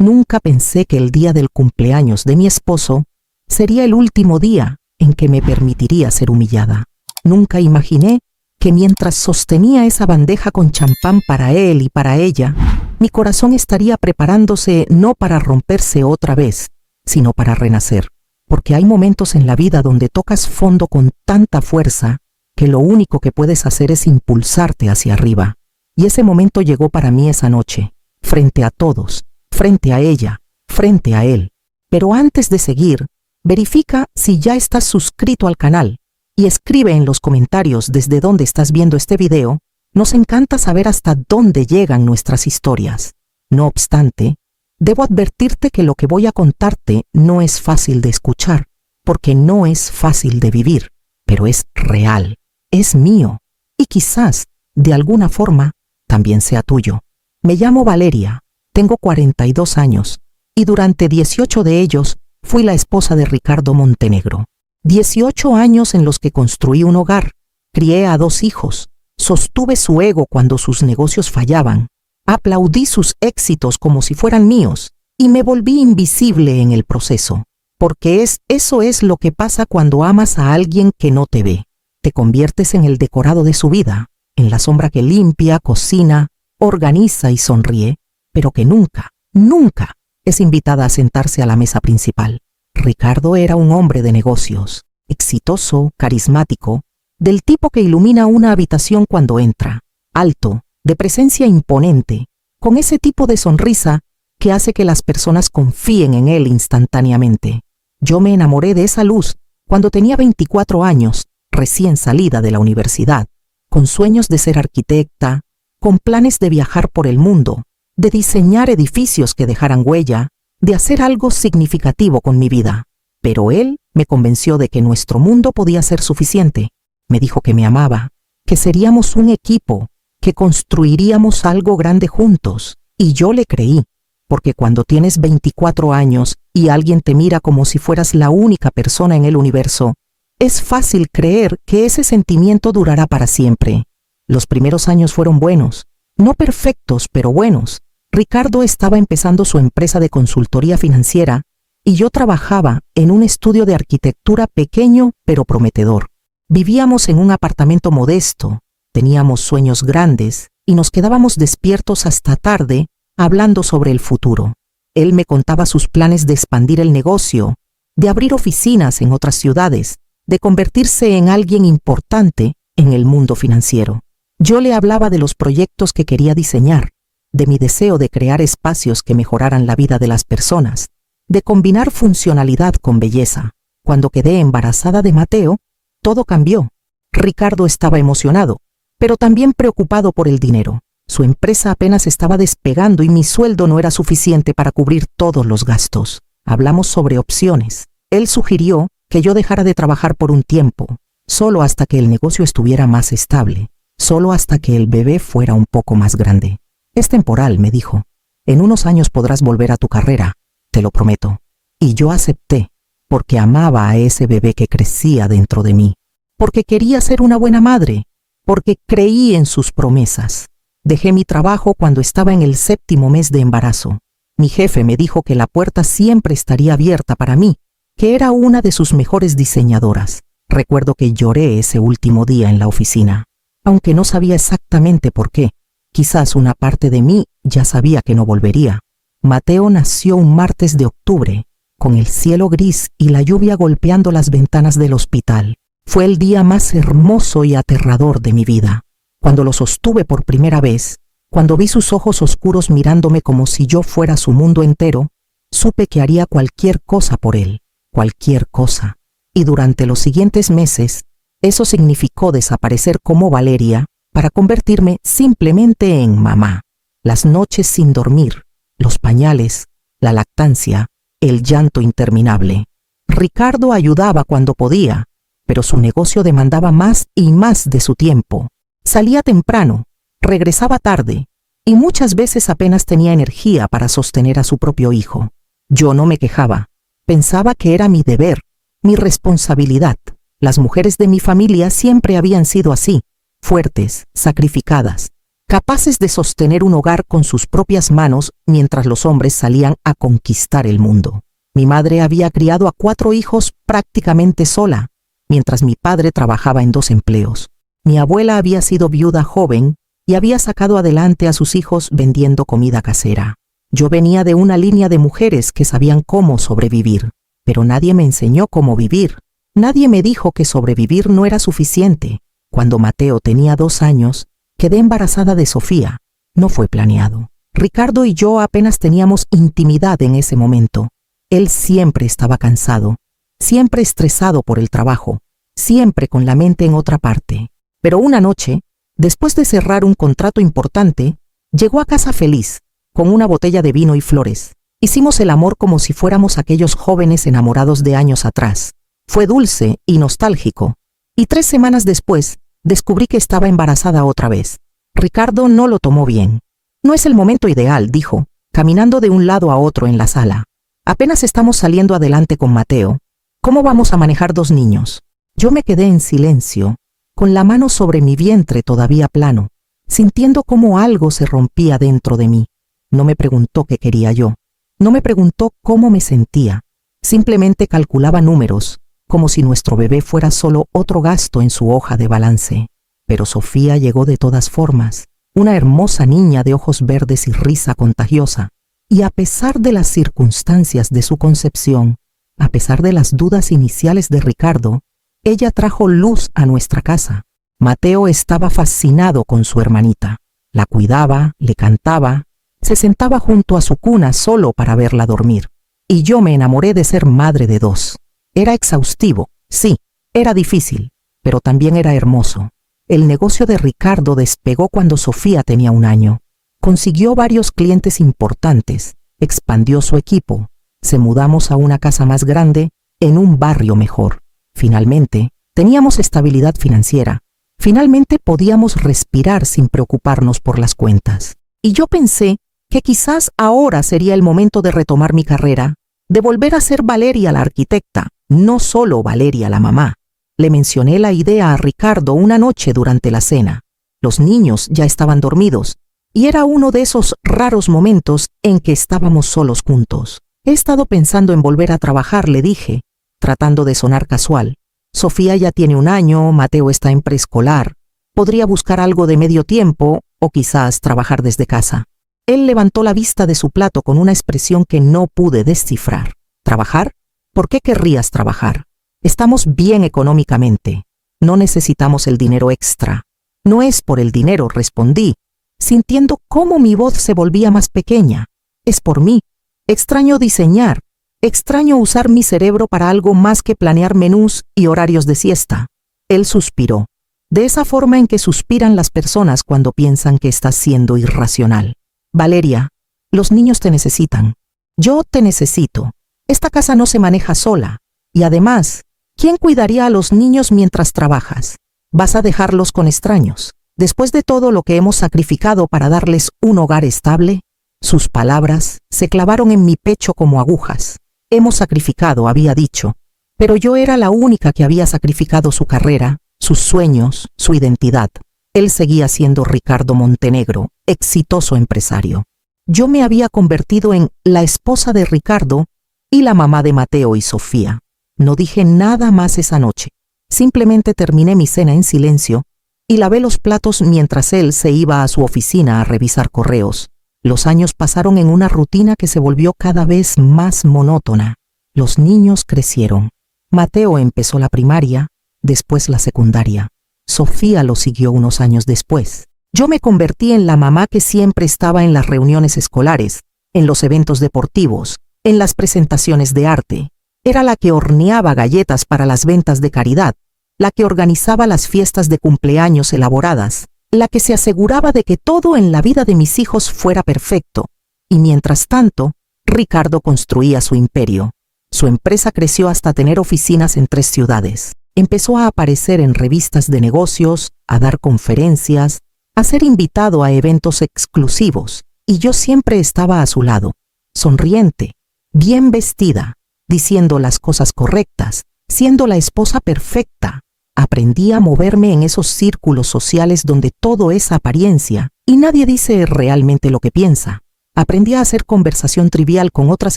Nunca pensé que el día del cumpleaños de mi esposo sería el último día en que me permitiría ser humillada. Nunca imaginé que mientras sostenía esa bandeja con champán para él y para ella, mi corazón estaría preparándose no para romperse otra vez, sino para renacer. Porque hay momentos en la vida donde tocas fondo con tanta fuerza que lo único que puedes hacer es impulsarte hacia arriba. Y ese momento llegó para mí esa noche, frente a todos, frente a ella, frente a él. Pero antes de seguir, verifica si ya estás suscrito al canal y escribe en los comentarios desde dónde estás viendo este video. Nos encanta saber hasta dónde llegan nuestras historias. No obstante, debo advertirte que lo que voy a contarte no es fácil de escuchar, porque no es fácil de vivir, pero es real, es mío, y quizás, de alguna forma, también sea tuyo. Me llamo Valeria, tengo 42 años, y durante 18 de ellos fui la esposa de Ricardo Montenegro. 18 años en los que construí un hogar, crié a 2 hijos, sostuve su ego cuando sus negocios fallaban, aplaudí sus éxitos como si fueran míos y me volví invisible en el proceso, porque eso es lo que pasa cuando amas a alguien que no te ve. Te conviertes en el decorado de su vida, en la sombra que limpia, cocina, organiza y sonríe, pero que nunca, nunca es invitada a sentarse a la mesa principal. Ricardo era un hombre de negocios, exitoso, carismático, del tipo que ilumina una habitación cuando entra, alto, de presencia imponente, con ese tipo de sonrisa que hace que las personas confíen en él instantáneamente. Yo me enamoré de esa luz cuando tenía 24 años, recién salida de la universidad, con sueños de ser arquitecta, con planes de viajar por el mundo, de diseñar edificios que dejaran huella, de hacer algo significativo con mi vida. Pero él me convenció de que nuestro mundo podía ser suficiente. Me dijo que me amaba, que seríamos un equipo, que construiríamos algo grande juntos. Y yo le creí, porque cuando tienes 24 años y alguien te mira como si fueras la única persona en el universo, es fácil creer que ese sentimiento durará para siempre. Los primeros años fueron buenos, no perfectos, pero buenos. Ricardo estaba empezando su empresa de consultoría financiera y yo trabajaba en un estudio de arquitectura pequeño pero prometedor. Vivíamos en un apartamento modesto, teníamos sueños grandes y nos quedábamos despiertos hasta tarde hablando sobre el futuro. Él me contaba sus planes de expandir el negocio, de abrir oficinas en otras ciudades, de convertirse en alguien importante en el mundo financiero. Yo le hablaba de los proyectos que quería diseñar, de mi deseo de crear espacios que mejoraran la vida de las personas, de combinar funcionalidad con belleza. Cuando quedé embarazada de Mateo, todo cambió. Ricardo estaba emocionado, pero también preocupado por el dinero. Su empresa apenas estaba despegando y mi sueldo no era suficiente para cubrir todos los gastos. Hablamos sobre opciones. Él sugirió que yo dejara de trabajar por un tiempo, solo hasta que el negocio estuviera más estable, solo hasta que el bebé fuera un poco más grande. Es temporal, me dijo. En unos años podrás volver a tu carrera, te lo prometo. Y yo acepté, porque amaba a ese bebé que crecía dentro de mí, porque quería ser una buena madre, porque creí en sus promesas. Dejé mi trabajo cuando estaba en el 7º mes de embarazo. Mi jefe me dijo que la puerta siempre estaría abierta para mí, que era una de sus mejores diseñadoras. Recuerdo que lloré ese último día en la oficina, aunque no sabía exactamente por qué. Quizás una parte de mí ya sabía que no volvería. Mateo nació un martes de octubre, con el cielo gris y la lluvia golpeando las ventanas del hospital. Fue el día más hermoso y aterrador de mi vida. Cuando lo sostuve por primera vez, cuando vi sus ojos oscuros mirándome como si yo fuera su mundo entero, supe que haría cualquier cosa por él, cualquier cosa. Y durante los siguientes meses, eso significó desaparecer como Valeria, para convertirme simplemente en mamá. Las noches sin dormir, los pañales, la lactancia, el llanto interminable. Ricardo ayudaba cuando podía, pero su negocio demandaba más y más de su tiempo. Salía temprano, regresaba tarde, y muchas veces apenas tenía energía para sostener a su propio hijo. Yo no me quejaba. Pensaba que era mi deber, mi responsabilidad. Las mujeres de mi familia siempre habían sido así, fuertes, sacrificadas. capaces de sostener un hogar con sus propias manos mientras los hombres salían a conquistar el mundo. Mi madre había criado a 4 hijos prácticamente sola, mientras mi padre trabajaba en 2 empleos. Mi abuela había sido viuda joven y había sacado adelante a sus hijos vendiendo comida casera. Yo venía de una línea de mujeres que sabían cómo sobrevivir, pero nadie me enseñó cómo vivir. Nadie me dijo que sobrevivir no era suficiente. Cuando Mateo tenía 2 años, quedé embarazada de Sofía. No fue planeado. Ricardo y yo apenas teníamos intimidad en ese momento. Él siempre estaba cansado, siempre estresado por el trabajo, siempre con la mente en otra parte. Pero una noche, después de cerrar un contrato importante, llegó a casa feliz, con una botella de vino y flores. Hicimos el amor como si fuéramos aquellos jóvenes enamorados de años atrás. Fue dulce y nostálgico. Y 3 semanas después, descubrí que estaba embarazada otra vez. Ricardo no lo tomó bien. No es el momento ideal, dijo, caminando de un lado a otro en la sala. Apenas estamos saliendo adelante con Mateo. ¿Cómo vamos a manejar 2 niños? Yo me quedé en silencio, con la mano sobre mi vientre todavía plano, sintiendo cómo algo se rompía dentro de mí. No me preguntó qué quería yo. No me preguntó cómo me sentía. Simplemente calculaba números, como si nuestro bebé fuera solo otro gasto en su hoja de balance. Pero Sofía llegó de todas formas, una hermosa niña de ojos verdes y risa contagiosa. Y a pesar de las circunstancias de su concepción, a pesar de las dudas iniciales de Ricardo, ella trajo luz a nuestra casa. Mateo estaba fascinado con su hermanita. La cuidaba, le cantaba, se sentaba junto a su cuna solo para verla dormir. Y yo me enamoré de ser madre de 2. Era exhaustivo, sí, era difícil, pero también era hermoso. El negocio de Ricardo despegó cuando Sofía tenía 1 año. Consiguió varios clientes importantes, expandió su equipo, se mudamos a una casa más grande, en un barrio mejor. Finalmente, teníamos estabilidad financiera. Finalmente podíamos respirar sin preocuparnos por las cuentas. Y yo pensé que quizás ahora sería el momento de retomar mi carrera, de volver a ser Valeria la arquitecta, no solo Valeria la mamá. Le mencioné la idea a Ricardo una noche durante la cena. Los niños ya estaban dormidos, y era uno de esos raros momentos en que estábamos solos juntos. He estado pensando en volver a trabajar, le dije, tratando de sonar casual. Sofía ya tiene 1 año, Mateo está en preescolar. Podría buscar algo de medio tiempo o quizás trabajar desde casa. Él levantó la vista de su plato con una expresión que no pude descifrar. ¿Trabajar? ¿Por qué querrías trabajar? Estamos bien económicamente. No necesitamos el dinero extra. No es por el dinero, respondí, sintiendo cómo mi voz se volvía más pequeña. Es por mí. Extraño diseñar. Extraño usar mi cerebro para algo más que planear menús y horarios de siesta. Él suspiró, de esa forma en que suspiran las personas cuando piensan que estás siendo irracional. Valeria, los niños te necesitan. Yo te necesito. Esta casa no se maneja sola. Y además, ¿quién cuidaría a los niños mientras trabajas? ¿Vas a dejarlos con extraños? Después de todo lo que hemos sacrificado para darles un hogar estable, sus palabras se clavaron en mi pecho como agujas. Hemos sacrificado, había dicho, pero yo era la única que había sacrificado su carrera, sus sueños, su identidad. Él seguía siendo Ricardo Montenegro, exitoso empresario. Yo me había convertido en la esposa de Ricardo y la mamá de Mateo y Sofía. No dije nada más esa noche. Simplemente terminé mi cena en silencio y lavé los platos mientras él se iba a su oficina a revisar correos. Los años pasaron en una rutina que se volvió cada vez más monótona. Los niños crecieron. Mateo empezó la primaria, después la secundaria. Sofía lo siguió unos años después. Yo me convertí en la mamá que siempre estaba en las reuniones escolares, en los eventos deportivos, en las presentaciones de arte. Era la que horneaba galletas para las ventas de caridad, la que organizaba las fiestas de cumpleaños elaboradas, la que se aseguraba de que todo en la vida de mis hijos fuera perfecto. Y mientras tanto, Ricardo construía su imperio. Su empresa creció hasta tener oficinas en 3 ciudades. Empezó a aparecer en revistas de negocios, a dar conferencias, a ser invitado a eventos exclusivos, y yo siempre estaba a su lado, sonriente, bien vestida, diciendo las cosas correctas, siendo la esposa perfecta, Aprendí a moverme en esos círculos sociales donde todo es apariencia y nadie dice realmente lo que piensa. Aprendí a hacer conversación trivial con otras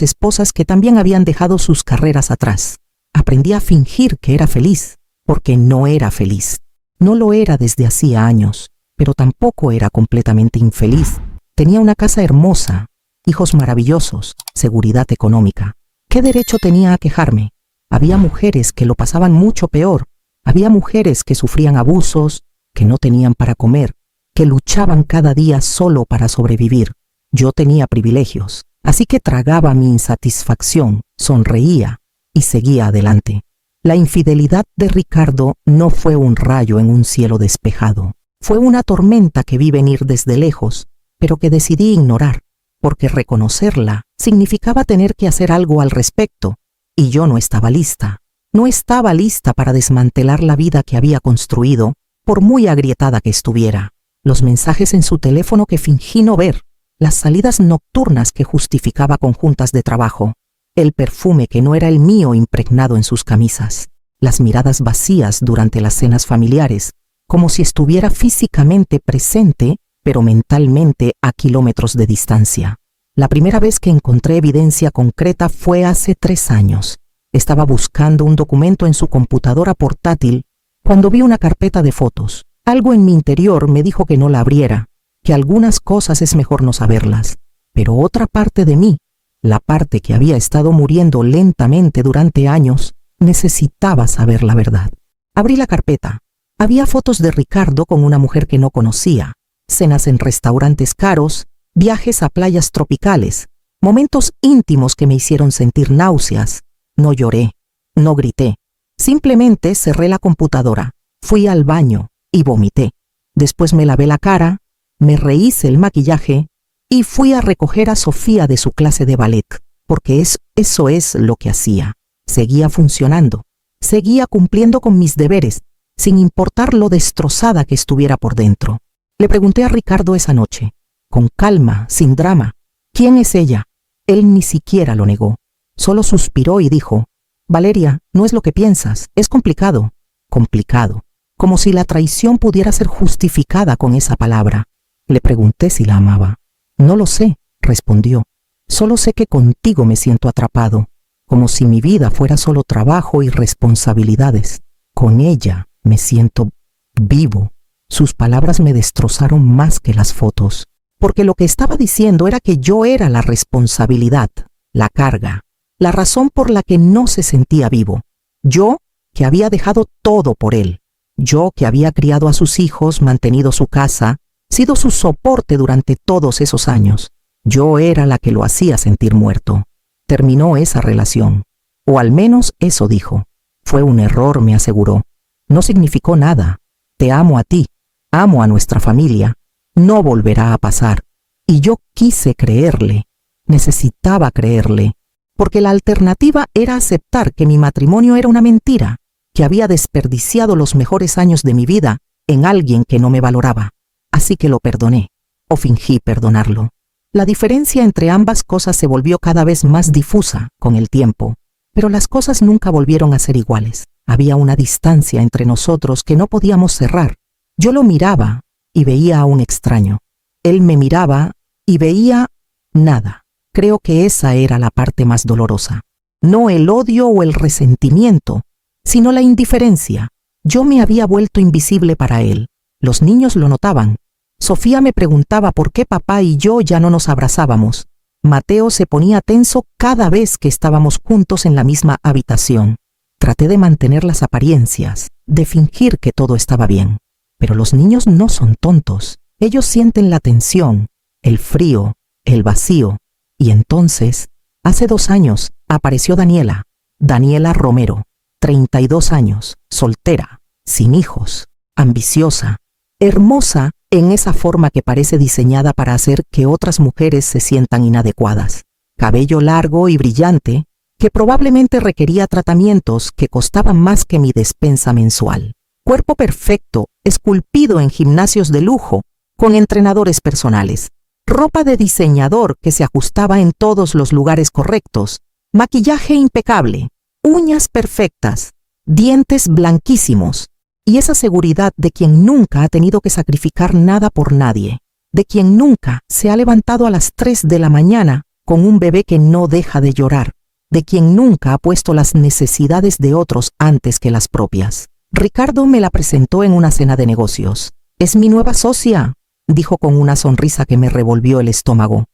esposas que también habían dejado sus carreras atrás. Aprendí a fingir que era feliz, porque no era feliz. No lo era desde hacía años, pero tampoco era completamente infeliz. Tenía una casa hermosa, hijos maravillosos, seguridad económica. ¿Qué derecho tenía a quejarme? Había mujeres que lo pasaban mucho peor. Había mujeres que sufrían abusos, que no tenían para comer, que luchaban cada día solo para sobrevivir. Yo tenía privilegios, así que tragaba mi insatisfacción, sonreía y seguía adelante. La infidelidad de Ricardo no fue un rayo en un cielo despejado. Fue una tormenta que vi venir desde lejos, pero que decidí ignorar, porque reconocerla significaba tener que hacer algo al respecto, y yo no estaba lista. No estaba lista para desmantelar la vida que había construido, por muy agrietada que estuviera. Los mensajes en su teléfono que fingí no ver, las salidas nocturnas que justificaba con juntas de trabajo, el perfume que no era el mío impregnado en sus camisas, las miradas vacías durante las cenas familiares, como si estuviera físicamente presente, pero mentalmente a kilómetros de distancia. La primera vez que encontré evidencia concreta fue hace 3 años. Estaba buscando un documento en su computadora portátil cuando vi una carpeta de fotos. Algo en mi interior me dijo que no la abriera, que algunas cosas es mejor no saberlas. Pero otra parte de mí, la parte que había estado muriendo lentamente durante años, necesitaba saber la verdad. Abrí la carpeta. Había fotos de Ricardo con una mujer que no conocía, cenas en restaurantes caros, viajes a playas tropicales, momentos íntimos que me hicieron sentir náuseas. No lloré, no grité. Simplemente cerré la computadora, fui al baño y vomité. Después me lavé la cara, me rehice el maquillaje y fui a recoger a Sofía de su clase de ballet, porque eso es lo que hacía. Seguía funcionando, seguía cumpliendo con mis deberes, sin importar lo destrozada que estuviera por dentro. Le pregunté a Ricardo esa noche, con calma, sin drama, ¿quién es ella? Él ni siquiera lo negó. Solo suspiró y dijo, Valeria, no es lo que piensas, es complicado. Complicado, como si la traición pudiera ser justificada con esa palabra. Le pregunté si la amaba. No lo sé, respondió. Solo sé que contigo me siento atrapado, como si mi vida fuera solo trabajo y responsabilidades. Con ella me siento vivo. Sus palabras me destrozaron más que las fotos, porque lo que estaba diciendo era que yo era la responsabilidad, la carga, la razón por la que no se sentía vivo. Yo, que había dejado todo por él. Yo, que había criado a sus hijos, mantenido su casa, sido su soporte durante todos esos años. Yo era la que lo hacía sentir muerto. Terminó esa relación, o al menos eso dijo. Fue un error, me aseguró. No significó nada. Te amo a ti, amo a nuestra familia. No volverá a pasar. Y yo quise creerle. Necesitaba creerle. Porque la alternativa era aceptar que mi matrimonio era una mentira, que había desperdiciado los mejores años de mi vida en alguien que no me valoraba. Así que lo perdoné, o fingí perdonarlo. La diferencia entre ambas cosas se volvió cada vez más difusa con el tiempo, pero las cosas nunca volvieron a ser iguales. Había una distancia entre nosotros que no podíamos cerrar. Yo lo miraba y veía a un extraño. Él me miraba y veía nada. Creo que esa era la parte más dolorosa. No el odio o el resentimiento, sino la indiferencia. Yo me había vuelto invisible para él. Los niños lo notaban. Sofía me preguntaba por qué papá y yo ya no nos abrazábamos. Mateo se ponía tenso cada vez que estábamos juntos en la misma habitación. Traté de mantener las apariencias, de fingir que todo estaba bien. Pero los niños no son tontos. Ellos sienten la tensión, el frío, el vacío. Y entonces, hace 2 años, apareció Daniela Romero, 32 años, soltera, sin hijos, ambiciosa, hermosa en esa forma que parece diseñada para hacer que otras mujeres se sientan inadecuadas. Cabello largo y brillante, que probablemente requería tratamientos que costaban más que mi despensa mensual. Cuerpo perfecto, esculpido en gimnasios de lujo, con entrenadores personales. Ropa de diseñador que se ajustaba en todos los lugares correctos, maquillaje impecable, uñas perfectas, dientes blanquísimos. Y esa seguridad de quien nunca ha tenido que sacrificar nada por nadie, de quien nunca se ha levantado a las 3 de la mañana con un bebé que no deja de llorar, de quien nunca ha puesto las necesidades de otros antes que las propias. Ricardo me la presentó en una cena de negocios. «Es mi nueva socia», dijo con una sonrisa que me revolvió el estómago.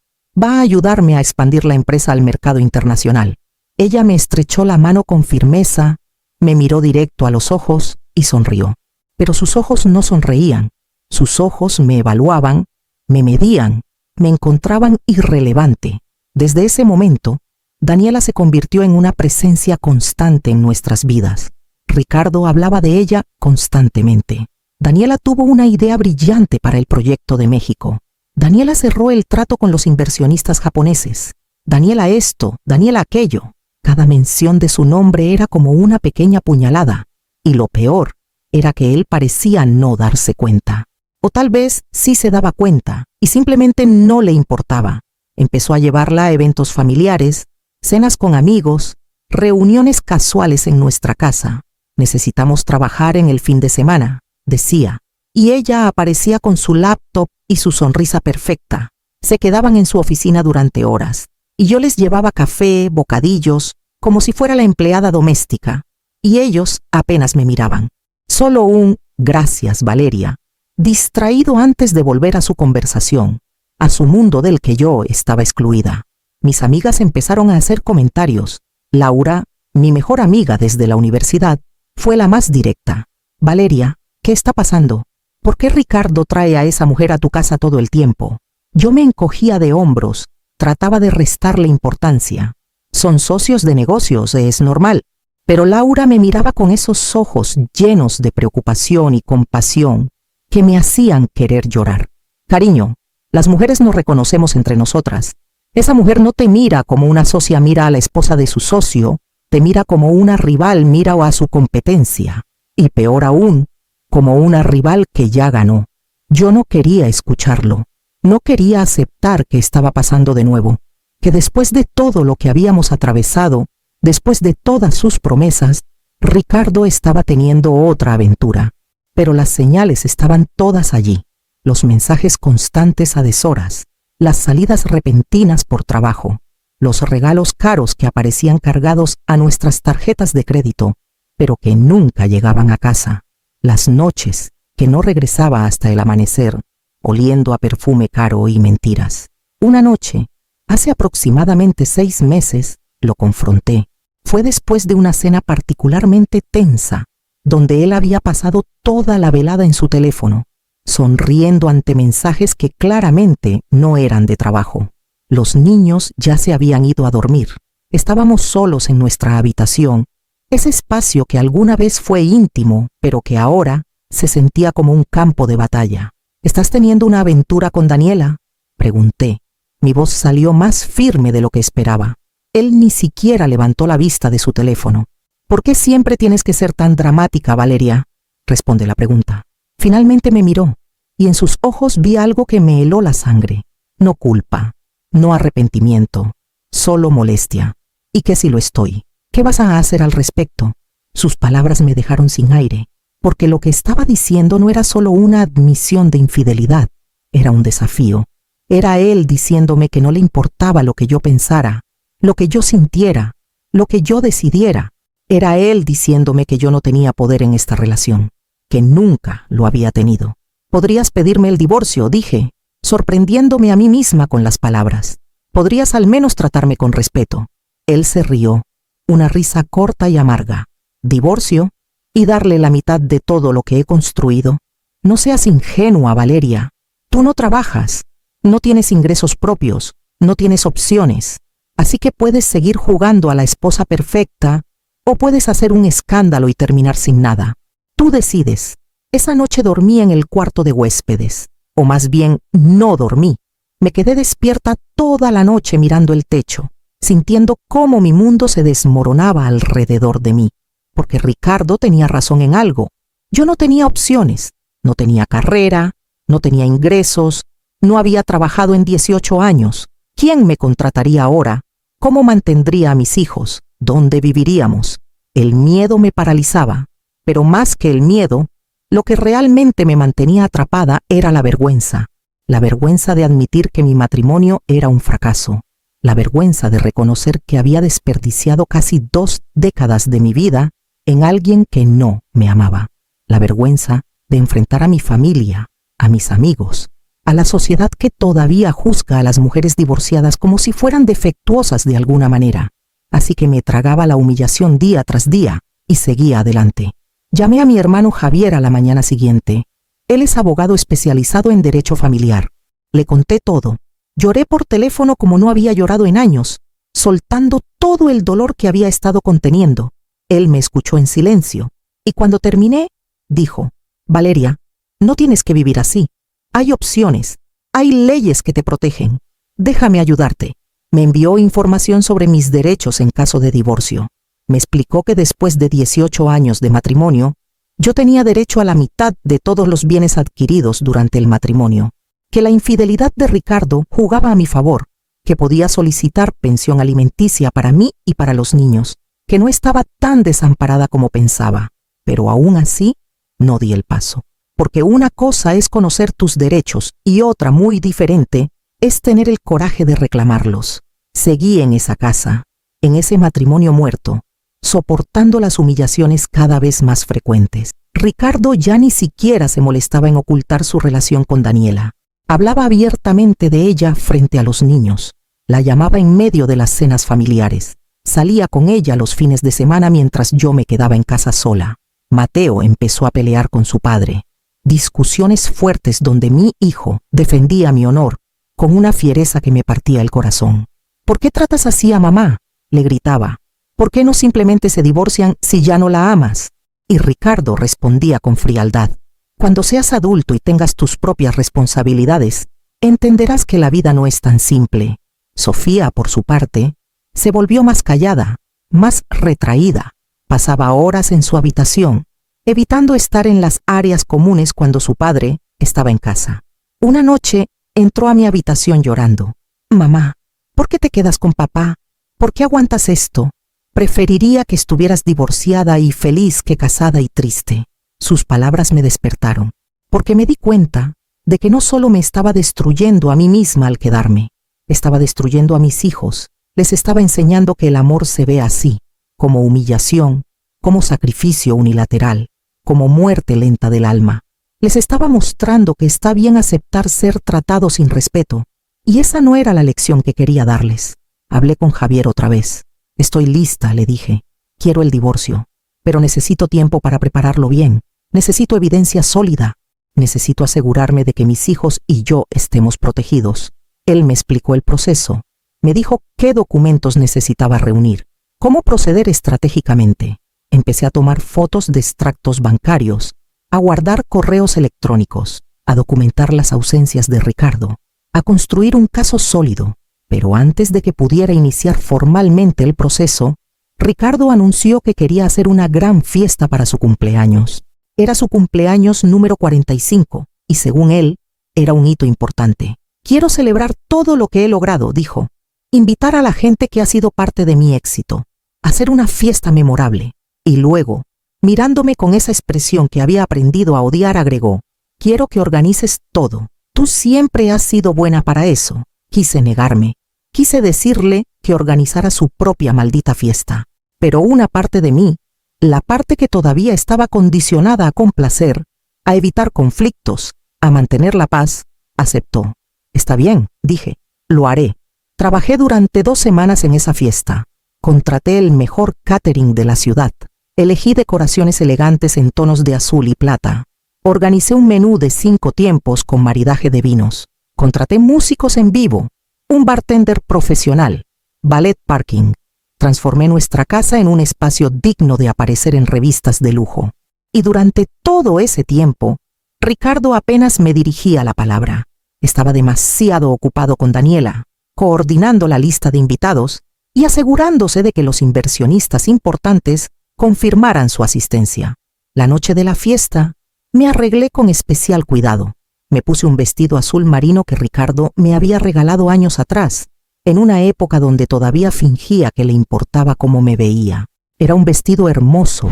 «Va a ayudarme a expandir la empresa al mercado internacional». Ella me estrechó la mano con firmeza, me miró directo a los ojos y sonrió. Pero sus ojos no sonreían. Sus ojos me evaluaban, me medían, me encontraban irrelevante. Desde ese momento, Daniela se convirtió en una presencia constante en nuestras vidas. Ricardo hablaba de ella constantemente. Daniela tuvo una idea brillante para el proyecto de México. Daniela cerró el trato con los inversionistas japoneses. Daniela esto, Daniela aquello. Cada mención de su nombre era como una pequeña puñalada. Y lo peor era que él parecía no darse cuenta. O tal vez sí se daba cuenta y simplemente no le importaba. Empezó a llevarla a eventos familiares, cenas con amigos, reuniones casuales en nuestra casa. «Necesitamos trabajar en el fin de semana», decía. Y ella aparecía con su laptop y su sonrisa perfecta. Se quedaban en su oficina durante horas. Y yo les llevaba café, bocadillos, como si fuera la empleada doméstica. Y ellos apenas me miraban. Solo un «gracias, Valeria», distraído antes de volver a su conversación, a su mundo del que yo estaba excluida. Mis amigas empezaron a hacer comentarios. Laura, mi mejor amiga desde la universidad, fue la más directa. «Valeria, ¿qué está pasando? ¿Por qué Ricardo trae a esa mujer a tu casa todo el tiempo?» Yo me encogía de hombros, trataba de restarle importancia. «Son socios de negocios, es normal». Pero Laura me miraba con esos ojos llenos de preocupación y compasión que me hacían querer llorar. «Cariño, las mujeres nos reconocemos entre nosotras. Esa mujer no te mira como una socia mira a la esposa de su socio, te mira como una rival mira a su competencia. Y peor aún, como una rival que ya ganó». Yo no quería escucharlo. No quería aceptar que estaba pasando de nuevo, que después de todo lo que habíamos atravesado, después de todas sus promesas, Ricardo estaba teniendo otra aventura. Pero las señales estaban todas allí, los mensajes constantes a deshoras, las salidas repentinas por trabajo, los regalos caros que aparecían cargados a nuestras tarjetas de crédito, pero que nunca llegaban a casa, las noches que no regresaba hasta el amanecer, oliendo a perfume caro y mentiras. Una noche, hace aproximadamente 6 meses, lo confronté. Fue después de una cena particularmente tensa, donde él había pasado toda la velada en su teléfono, sonriendo ante mensajes que claramente no eran de trabajo. Los niños ya se habían ido a dormir. Estábamos solos en nuestra habitación, ese espacio que alguna vez fue íntimo, pero que ahora se sentía como un campo de batalla. «¿Estás teniendo una aventura con Daniela?», pregunté. Mi voz salió más firme de lo que esperaba. Él ni siquiera levantó la vista de su teléfono. «¿Por qué siempre tienes que ser tan dramática, Valeria?», responde la pregunta. Finalmente me miró, y en sus ojos vi algo que me heló la sangre. No culpa, no arrepentimiento, solo molestia. «¿Y qué si lo estoy? ¿Qué vas a hacer al respecto?». Sus palabras me dejaron sin aire, porque lo que estaba diciendo no era solo una admisión de infidelidad, era un desafío. Era él diciéndome que no le importaba lo que yo pensara, lo que yo sintiera, lo que yo decidiera. Era él diciéndome que yo no tenía poder en esta relación, que nunca lo había tenido. «Podrías pedirme el divorcio», dije, sorprendiéndome a mí misma con las palabras. «Podrías al menos tratarme con respeto». Él se rió, una risa corta y amarga. «¿Divorcio? ¿Y darle la mitad de todo lo que he construido? No seas ingenua, Valeria. Tú no trabajas, no tienes ingresos propios, no tienes opciones. Así que puedes seguir jugando a la esposa perfecta o puedes hacer un escándalo y terminar sin nada. Tú decides». Esa noche dormí en el cuarto de huéspedes, o más bien no dormí. Me quedé despierta toda la noche mirando el techo, sintiendo cómo mi mundo se desmoronaba alrededor de mí, porque Ricardo tenía razón en algo. Yo no tenía opciones, no tenía carrera, no tenía ingresos, no había trabajado en 18 años. ¿Quién me contrataría ahora? ¿Cómo mantendría a mis hijos? ¿Dónde viviríamos? El miedo me paralizaba, pero más que el miedo, Lo que realmente me mantenía atrapada era la vergüenza de admitir que mi matrimonio era un fracaso, la vergüenza de reconocer que había desperdiciado casi 2 décadas de mi vida en alguien que no me amaba, la vergüenza de enfrentar a mi familia, a mis amigos, a la sociedad que todavía juzga a las mujeres divorciadas como si fueran defectuosas de alguna manera. Así que me tragaba la humillación día tras día y seguía adelante. Llamé a mi hermano Javier a la mañana siguiente. Él es abogado especializado en derecho familiar. Le conté todo. Lloré por teléfono como no había llorado en años, soltando todo el dolor que había estado conteniendo. Él me escuchó en silencio, y cuando terminé, dijo: Valeria, no tienes que vivir así. Hay opciones, hay leyes que te protegen. Déjame ayudarte. Me envió información sobre mis derechos en caso de divorcio. Me explicó que después de 18 años de matrimonio, yo tenía derecho a la mitad de todos los bienes adquiridos durante el matrimonio, que la infidelidad de Ricardo jugaba a mi favor, que podía solicitar pensión alimenticia para mí y para los niños, que no estaba tan desamparada como pensaba, pero aún así no di el paso. Porque una cosa es conocer tus derechos y otra muy diferente es tener el coraje de reclamarlos. Seguí en esa casa, en ese matrimonio muerto, soportando las humillaciones cada vez más frecuentes. Ricardo ya ni siquiera se molestaba en ocultar su relación con Daniela. Hablaba abiertamente de ella frente a los niños. La llamaba en medio de las cenas familiares. Salía con ella los fines de semana mientras yo me quedaba en casa sola. Mateo empezó a pelear con su padre. Discusiones fuertes donde mi hijo defendía mi honor con una fiereza que me partía el corazón. ¿Por qué tratas así a mamá?, le gritaba. ¿Por qué no simplemente se divorcian si ya no la amas? Y Ricardo respondía con frialdad: cuando seas adulto y tengas tus propias responsabilidades, entenderás que la vida no es tan simple. Sofía, por su parte, se volvió más callada, más retraída. Pasaba horas en su habitación, evitando estar en las áreas comunes cuando su padre estaba en casa. Una noche entró a mi habitación llorando. Mamá, ¿por qué te quedas con papá? ¿Por qué aguantas esto? Preferiría que estuvieras divorciada y feliz que casada y triste. Sus palabras me despertaron, porque me di cuenta de que no solo me estaba destruyendo a mí misma al quedarme, estaba destruyendo a mis hijos. Les estaba enseñando que el amor se ve así, como humillación, como sacrificio unilateral, como muerte lenta del alma. Les estaba mostrando que está bien aceptar ser tratado sin respeto, y esa no era la lección que quería darles. Hablé con Javier otra vez. Estoy lista, le dije. Quiero el divorcio, pero necesito tiempo para prepararlo bien. Necesito evidencia sólida. Necesito asegurarme de que mis hijos y yo estemos protegidos. Él me explicó el proceso. Me dijo qué documentos necesitaba reunir, cómo proceder estratégicamente. Empecé a tomar fotos de extractos bancarios, a guardar correos electrónicos, a documentar las ausencias de Ricardo, a construir un caso sólido. Pero antes de que pudiera iniciar formalmente el proceso, Ricardo anunció que quería hacer una gran fiesta para su cumpleaños. Era su cumpleaños número 45 y según él, era un hito importante. Quiero celebrar todo lo que he logrado, dijo. Invitar a la gente que ha sido parte de mi éxito. Hacer una fiesta memorable. Y luego, mirándome con esa expresión que había aprendido a odiar, agregó: quiero que organices todo. Tú siempre has sido buena para eso. Quise negarme. Quise decirle que organizara su propia maldita fiesta. Pero una parte de mí, la parte que todavía estaba condicionada a complacer, a evitar conflictos, a mantener la paz, aceptó. Está bien, dije, lo haré. Trabajé durante 2 semanas en esa fiesta. Contraté el mejor catering de la ciudad. Elegí decoraciones elegantes en tonos de azul y plata. Organicé un menú de 5 tiempos con maridaje de vinos. Contraté músicos en vivo, un bartender profesional, ballet parking. Transformé nuestra casa en un espacio digno de aparecer en revistas de lujo. Y durante todo ese tiempo, Ricardo apenas me dirigía la palabra. Estaba demasiado ocupado con Daniela, coordinando la lista de invitados y asegurándose de que los inversionistas importantes confirmaran su asistencia. La noche de la fiesta, me arreglé con especial cuidado. Me puse un vestido azul marino que Ricardo me había regalado años atrás, en una época donde todavía fingía que le importaba cómo me veía. Era un vestido hermoso,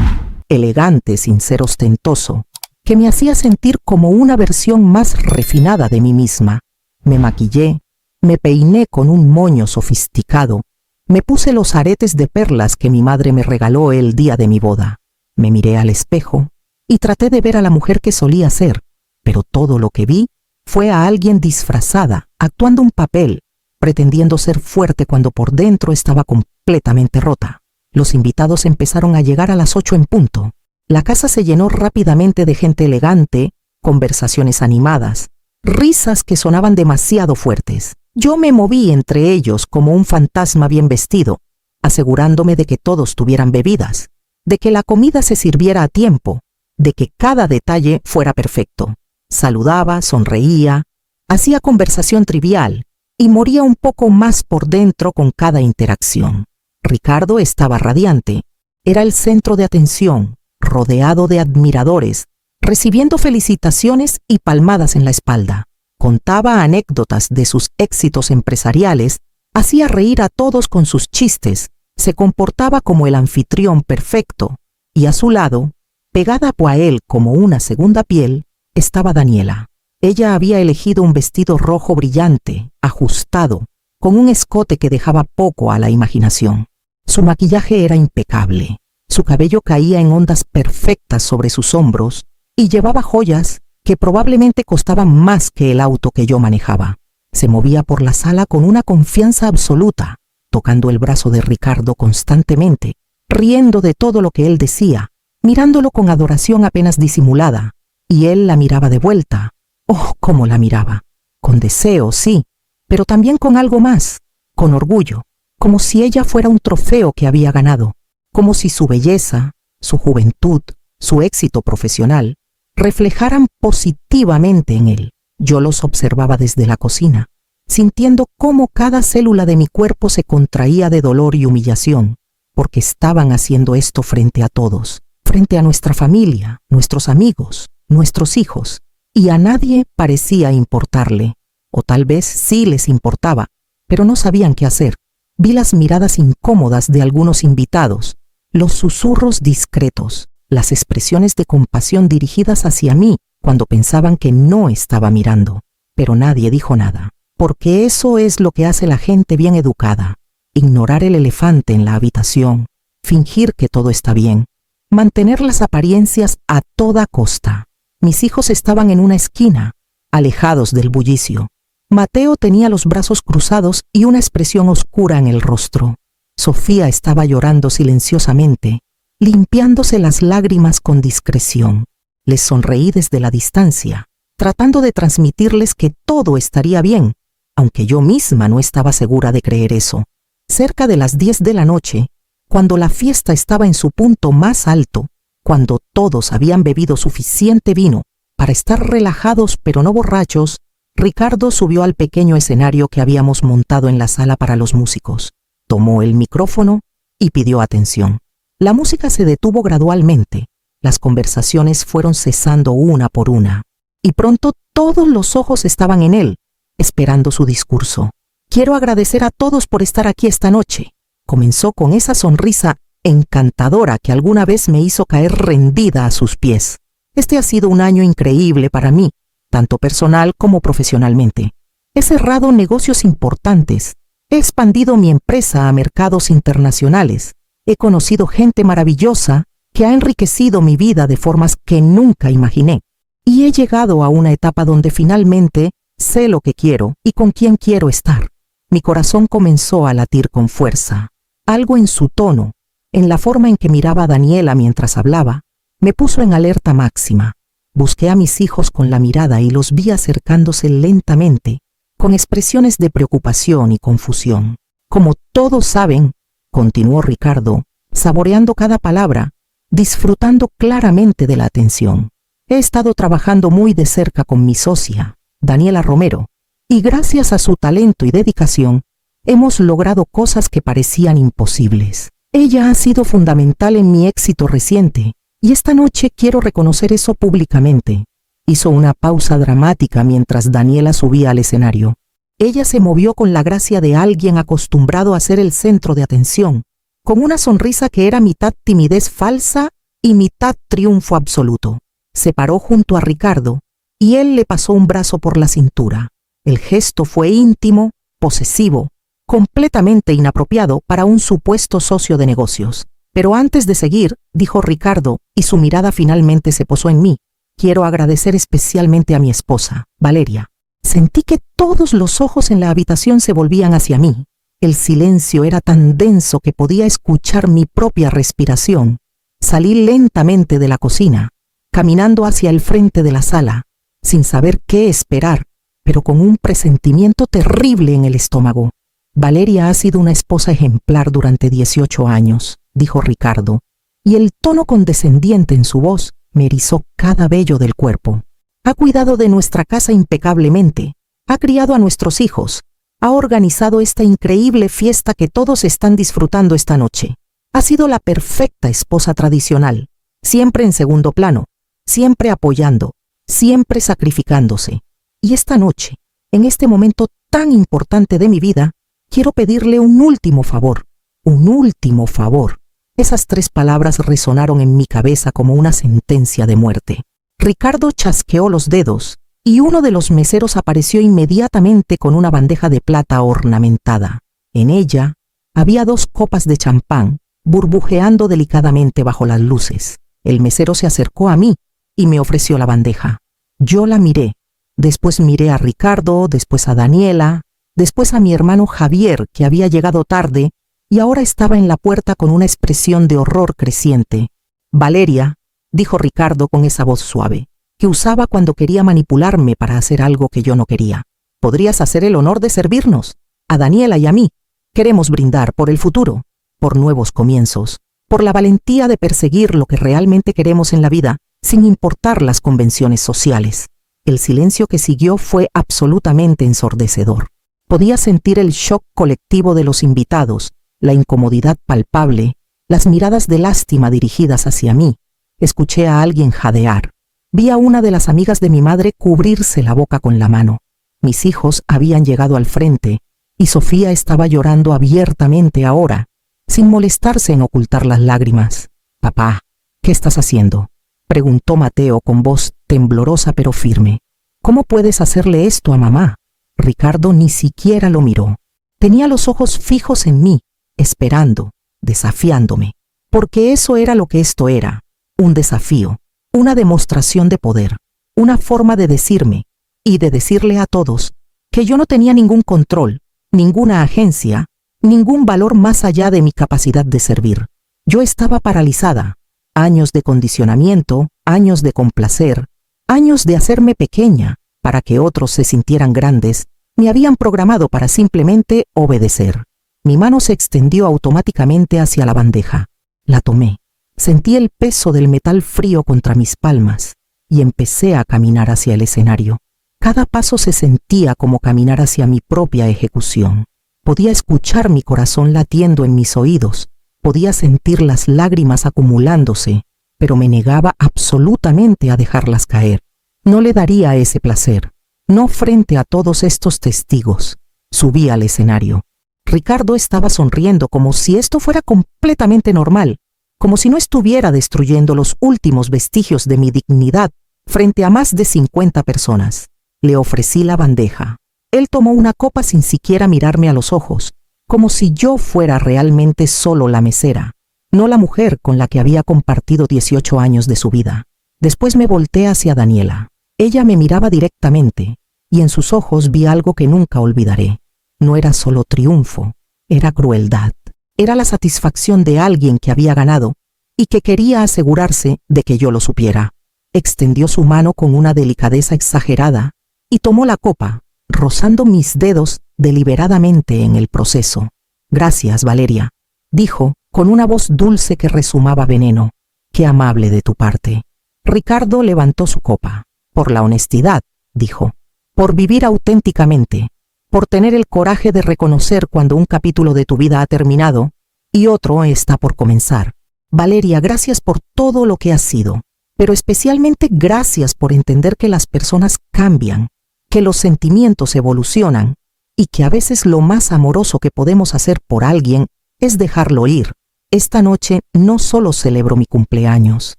elegante sin ser ostentoso, que me hacía sentir como una versión más refinada de mí misma. Me maquillé, me peiné con un moño sofisticado, me puse los aretes de perlas que mi madre me regaló el día de mi boda. Me miré al espejo y traté de ver a la mujer que solía ser, pero todo lo que vi fue a alguien disfrazada, actuando un papel, pretendiendo ser fuerte cuando por dentro estaba completamente rota. Los invitados empezaron a llegar a las 8 en punto. La casa se llenó rápidamente de gente elegante, conversaciones animadas, risas que sonaban demasiado fuertes. Yo me moví entre ellos como un fantasma bien vestido, asegurándome de que todos tuvieran bebidas, de que la comida se sirviera a tiempo, de que cada detalle fuera perfecto. Saludaba, sonreía, hacía conversación trivial y moría un poco más por dentro con cada interacción. Ricardo estaba radiante. Era el centro de atención, rodeado de admiradores, recibiendo felicitaciones y palmadas en la espalda. Contaba anécdotas de sus éxitos empresariales, hacía reír a todos con sus chistes, se comportaba como el anfitrión perfecto, y a su lado, pegada a él como una segunda piel, estaba Daniela. Ella había elegido un vestido rojo brillante, ajustado, con un escote que dejaba poco a la imaginación. Su maquillaje era impecable, su cabello caía en ondas perfectas sobre sus hombros y llevaba joyas que probablemente costaban más que el auto que yo manejaba. Se movía por la sala con una confianza absoluta, tocando el brazo de Ricardo constantemente, riendo de todo lo que él decía, mirándolo con adoración apenas disimulada, y él la miraba de vuelta. ¡Oh, cómo la miraba! Con deseo, sí, pero también con algo más, con orgullo, como si ella fuera un trofeo que había ganado, como si su belleza, su juventud, su éxito profesional, reflejaran positivamente en él. Yo los observaba desde la cocina, sintiendo cómo cada célula de mi cuerpo se contraía de dolor y humillación, porque estaban haciendo esto frente a todos, frente a nuestra familia, nuestros amigos, nuestros hijos, y a nadie parecía importarle, o tal vez sí les importaba, pero no sabían qué hacer. Vi las miradas incómodas de algunos invitados, los susurros discretos, las expresiones de compasión dirigidas hacia mí cuando pensaban que no estaba mirando, pero nadie dijo nada, porque eso es lo que hace la gente bien educada: ignorar el elefante en la habitación, fingir que todo está bien, mantener las apariencias a toda costa. Mis hijos estaban en una esquina, alejados del bullicio. Mateo tenía los brazos cruzados y una expresión oscura en el rostro. Sofía estaba llorando silenciosamente, limpiándose las lágrimas con discreción. Les sonreí desde la distancia, tratando de transmitirles que todo estaría bien, aunque yo misma no estaba segura de creer eso. Cerca de las 10 de la noche, cuando la fiesta estaba en su punto más alto, cuando todos habían bebido suficiente vino para estar relajados pero no borrachos, Ricardo subió al pequeño escenario que habíamos montado en la sala para los músicos. Tomó el micrófono y pidió atención. La música se detuvo gradualmente, las conversaciones fueron cesando una por una, y pronto todos los ojos estaban en él, esperando su discurso. Quiero agradecer a todos por estar aquí esta noche. Comenzó con esa sonrisa encantadora que alguna vez me hizo caer rendida a sus pies. Este ha sido un año increíble para mí, tanto personal como profesionalmente. He cerrado negocios importantes, he expandido mi empresa a mercados internacionales, he conocido gente maravillosa que ha enriquecido mi vida de formas que nunca imaginé, y he llegado a una etapa donde finalmente sé lo que quiero y con quién quiero estar. Mi corazón comenzó a latir con fuerza. Algo en su tono, en la forma en que miraba a Daniela mientras hablaba, me puso en alerta máxima. Busqué a mis hijos con la mirada y los vi acercándose lentamente, con expresiones de preocupación y confusión. Como todos saben, continuó Ricardo, saboreando cada palabra, disfrutando claramente de la atención. He estado trabajando muy de cerca con mi socia, Daniela Romero, y gracias a su talento y dedicación, hemos logrado cosas que parecían imposibles. Ella ha sido fundamental en mi éxito reciente, y esta noche quiero reconocer eso públicamente. Hizo una pausa dramática mientras Daniela subía al escenario. Ella se movió con la gracia de alguien acostumbrado a ser el centro de atención, con una sonrisa que era mitad timidez falsa y mitad triunfo absoluto. Se paró junto a Ricardo y él le pasó un brazo por la cintura. El gesto fue íntimo, posesivo, completamente inapropiado para un supuesto socio de negocios. Pero antes de seguir, dijo Ricardo, y su mirada finalmente se posó en mí, quiero agradecer especialmente a mi esposa, Valeria. Sentí que todos los ojos en la habitación se volvían hacia mí. El silencio era tan denso que podía escuchar mi propia respiración. Salí lentamente de la cocina, caminando hacia el frente de la sala, sin saber qué esperar, pero con un presentimiento terrible en el estómago. Valeria ha sido una esposa ejemplar durante 18 años, dijo Ricardo, y el tono condescendiente en su voz me erizó cada vello del cuerpo. Ha cuidado de nuestra casa impecablemente, ha criado a nuestros hijos, ha organizado esta increíble fiesta que todos están disfrutando esta noche. Ha sido la perfecta esposa tradicional, siempre en segundo plano, siempre apoyando, siempre sacrificándose. Y esta noche, en este momento tan importante de mi vida, quiero pedirle un último favor. Un último favor. Esas 3 palabras resonaron en mi cabeza como una sentencia de muerte. Ricardo chasqueó los dedos y uno de los meseros apareció inmediatamente con una bandeja de plata ornamentada. En ella había 2 copas de champán, burbujeando delicadamente bajo las luces. El mesero se acercó a mí y me ofreció la bandeja. Yo la miré. Después miré a Ricardo, después a Daniela, después a mi hermano Javier, que había llegado tarde y ahora estaba en la puerta con una expresión de horror creciente. Valeria, dijo Ricardo con esa voz suave, que usaba cuando quería manipularme para hacer algo que yo no quería. ¿Podrías hacer el honor de servirnos? A Daniela y a mí. Queremos brindar por el futuro, por nuevos comienzos, por la valentía de perseguir lo que realmente queremos en la vida, sin importar las convenciones sociales. El silencio que siguió fue absolutamente ensordecedor. Podía sentir el shock colectivo de los invitados, la incomodidad palpable, las miradas de lástima dirigidas hacia mí. Escuché a alguien jadear. Vi a una de las amigas de mi madre cubrirse la boca con la mano. Mis hijos habían llegado al frente y Sofía estaba llorando abiertamente ahora, sin molestarse en ocultar las lágrimas. «Papá, ¿qué estás haciendo?», preguntó Mateo con voz temblorosa pero firme. «¿Cómo puedes hacerle esto a mamá?». Ricardo ni siquiera lo miró. Tenía los ojos fijos en mí, esperando, desafiándome, porque eso era lo que esto era, un desafío, una demostración de poder, una forma de decirme y de decirle a todos que yo no tenía ningún control, ninguna agencia, ningún valor más allá de mi capacidad de servir. Yo estaba paralizada. Años de condicionamiento, años de complacer, años de hacerme pequeña para que otros se sintieran grandes, me habían programado para simplemente obedecer. Mi mano se extendió automáticamente hacia la bandeja. La tomé. Sentí el peso del metal frío contra mis palmas y empecé a caminar hacia el escenario. Cada paso se sentía como caminar hacia mi propia ejecución. Podía escuchar mi corazón latiendo en mis oídos. Podía sentir las lágrimas acumulándose, pero me negaba absolutamente a dejarlas caer. No le daría ese placer, no frente a todos estos testigos. Subí al escenario. Ricardo estaba sonriendo como si esto fuera completamente normal, como si no estuviera destruyendo los últimos vestigios de mi dignidad frente a más de 50 personas. Le ofrecí la bandeja. Él tomó una copa sin siquiera mirarme a los ojos, como si yo fuera realmente solo la mesera, no la mujer con la que había compartido 18 años de su vida. Después me volteé hacia Daniela. Ella me miraba directamente, y en sus ojos vi algo que nunca olvidaré. No era solo triunfo, era crueldad. Era la satisfacción de alguien que había ganado y que quería asegurarse de que yo lo supiera. Extendió su mano con una delicadeza exagerada y tomó la copa, rozando mis dedos deliberadamente en el proceso. «Gracias, Valeria», dijo, con una voz dulce que rezumaba veneno. «Qué amable de tu parte». Ricardo levantó su copa. «Por la honestidad», dijo, «por vivir auténticamente, por tener el coraje de reconocer cuando un capítulo de tu vida ha terminado y otro está por comenzar. Valeria, gracias por todo lo que has sido, pero especialmente gracias por entender que las personas cambian, que los sentimientos evolucionan y que a veces lo más amoroso que podemos hacer por alguien es dejarlo ir. Esta noche no solo celebro mi cumpleaños,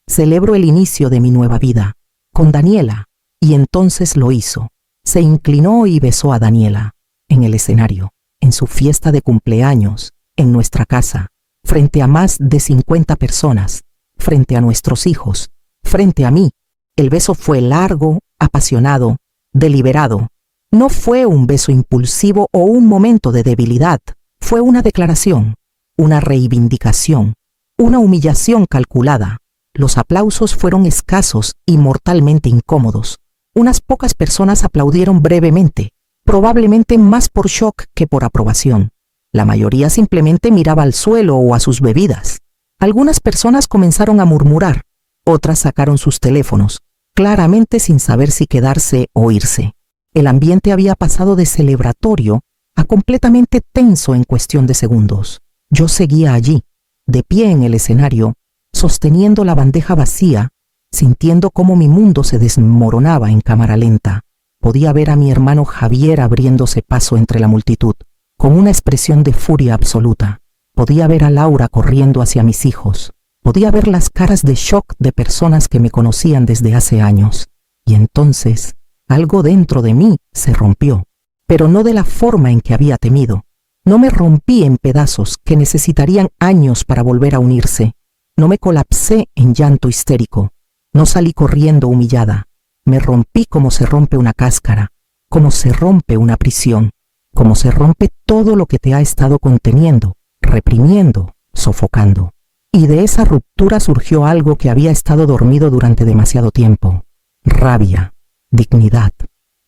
Celebro el inicio de mi nueva vida, con Daniela, y entonces lo hizo. Se inclinó y besó a Daniela, en el escenario, en su fiesta de cumpleaños, en nuestra casa, frente a más de 50 personas, frente a nuestros hijos, frente a mí. El beso fue largo, apasionado, deliberado. No fue un beso impulsivo o un momento de debilidad, fue una declaración, una reivindicación, una humillación calculada. Los aplausos fueron escasos y mortalmente incómodos. Unas pocas personas aplaudieron brevemente, probablemente más por shock que por aprobación. La mayoría simplemente miraba al suelo o a sus bebidas. Algunas personas comenzaron a murmurar, otras sacaron sus teléfonos, claramente sin saber si quedarse o irse. El ambiente había pasado de celebratorio a completamente tenso en cuestión de segundos. Yo seguía allí, de pie en el escenario, sosteniendo la bandeja vacía, sintiendo cómo mi mundo se desmoronaba en cámara lenta. Podía ver a mi hermano Javier abriéndose paso entre la multitud, con una expresión de furia absoluta. Podía ver a Laura corriendo hacia mis hijos. Podía ver las caras de shock de personas que me conocían desde hace años. Y entonces, algo dentro de mí se rompió, pero no de la forma en que había temido. No me rompí en pedazos que necesitarían años para volver a unirse. No me colapsé en llanto histérico. No salí corriendo humillada. Me rompí como se rompe una cáscara, como se rompe una prisión, como se rompe todo lo que te ha estado conteniendo, reprimiendo, sofocando. Y de esa ruptura surgió algo que había estado dormido durante demasiado tiempo. Rabia, dignidad,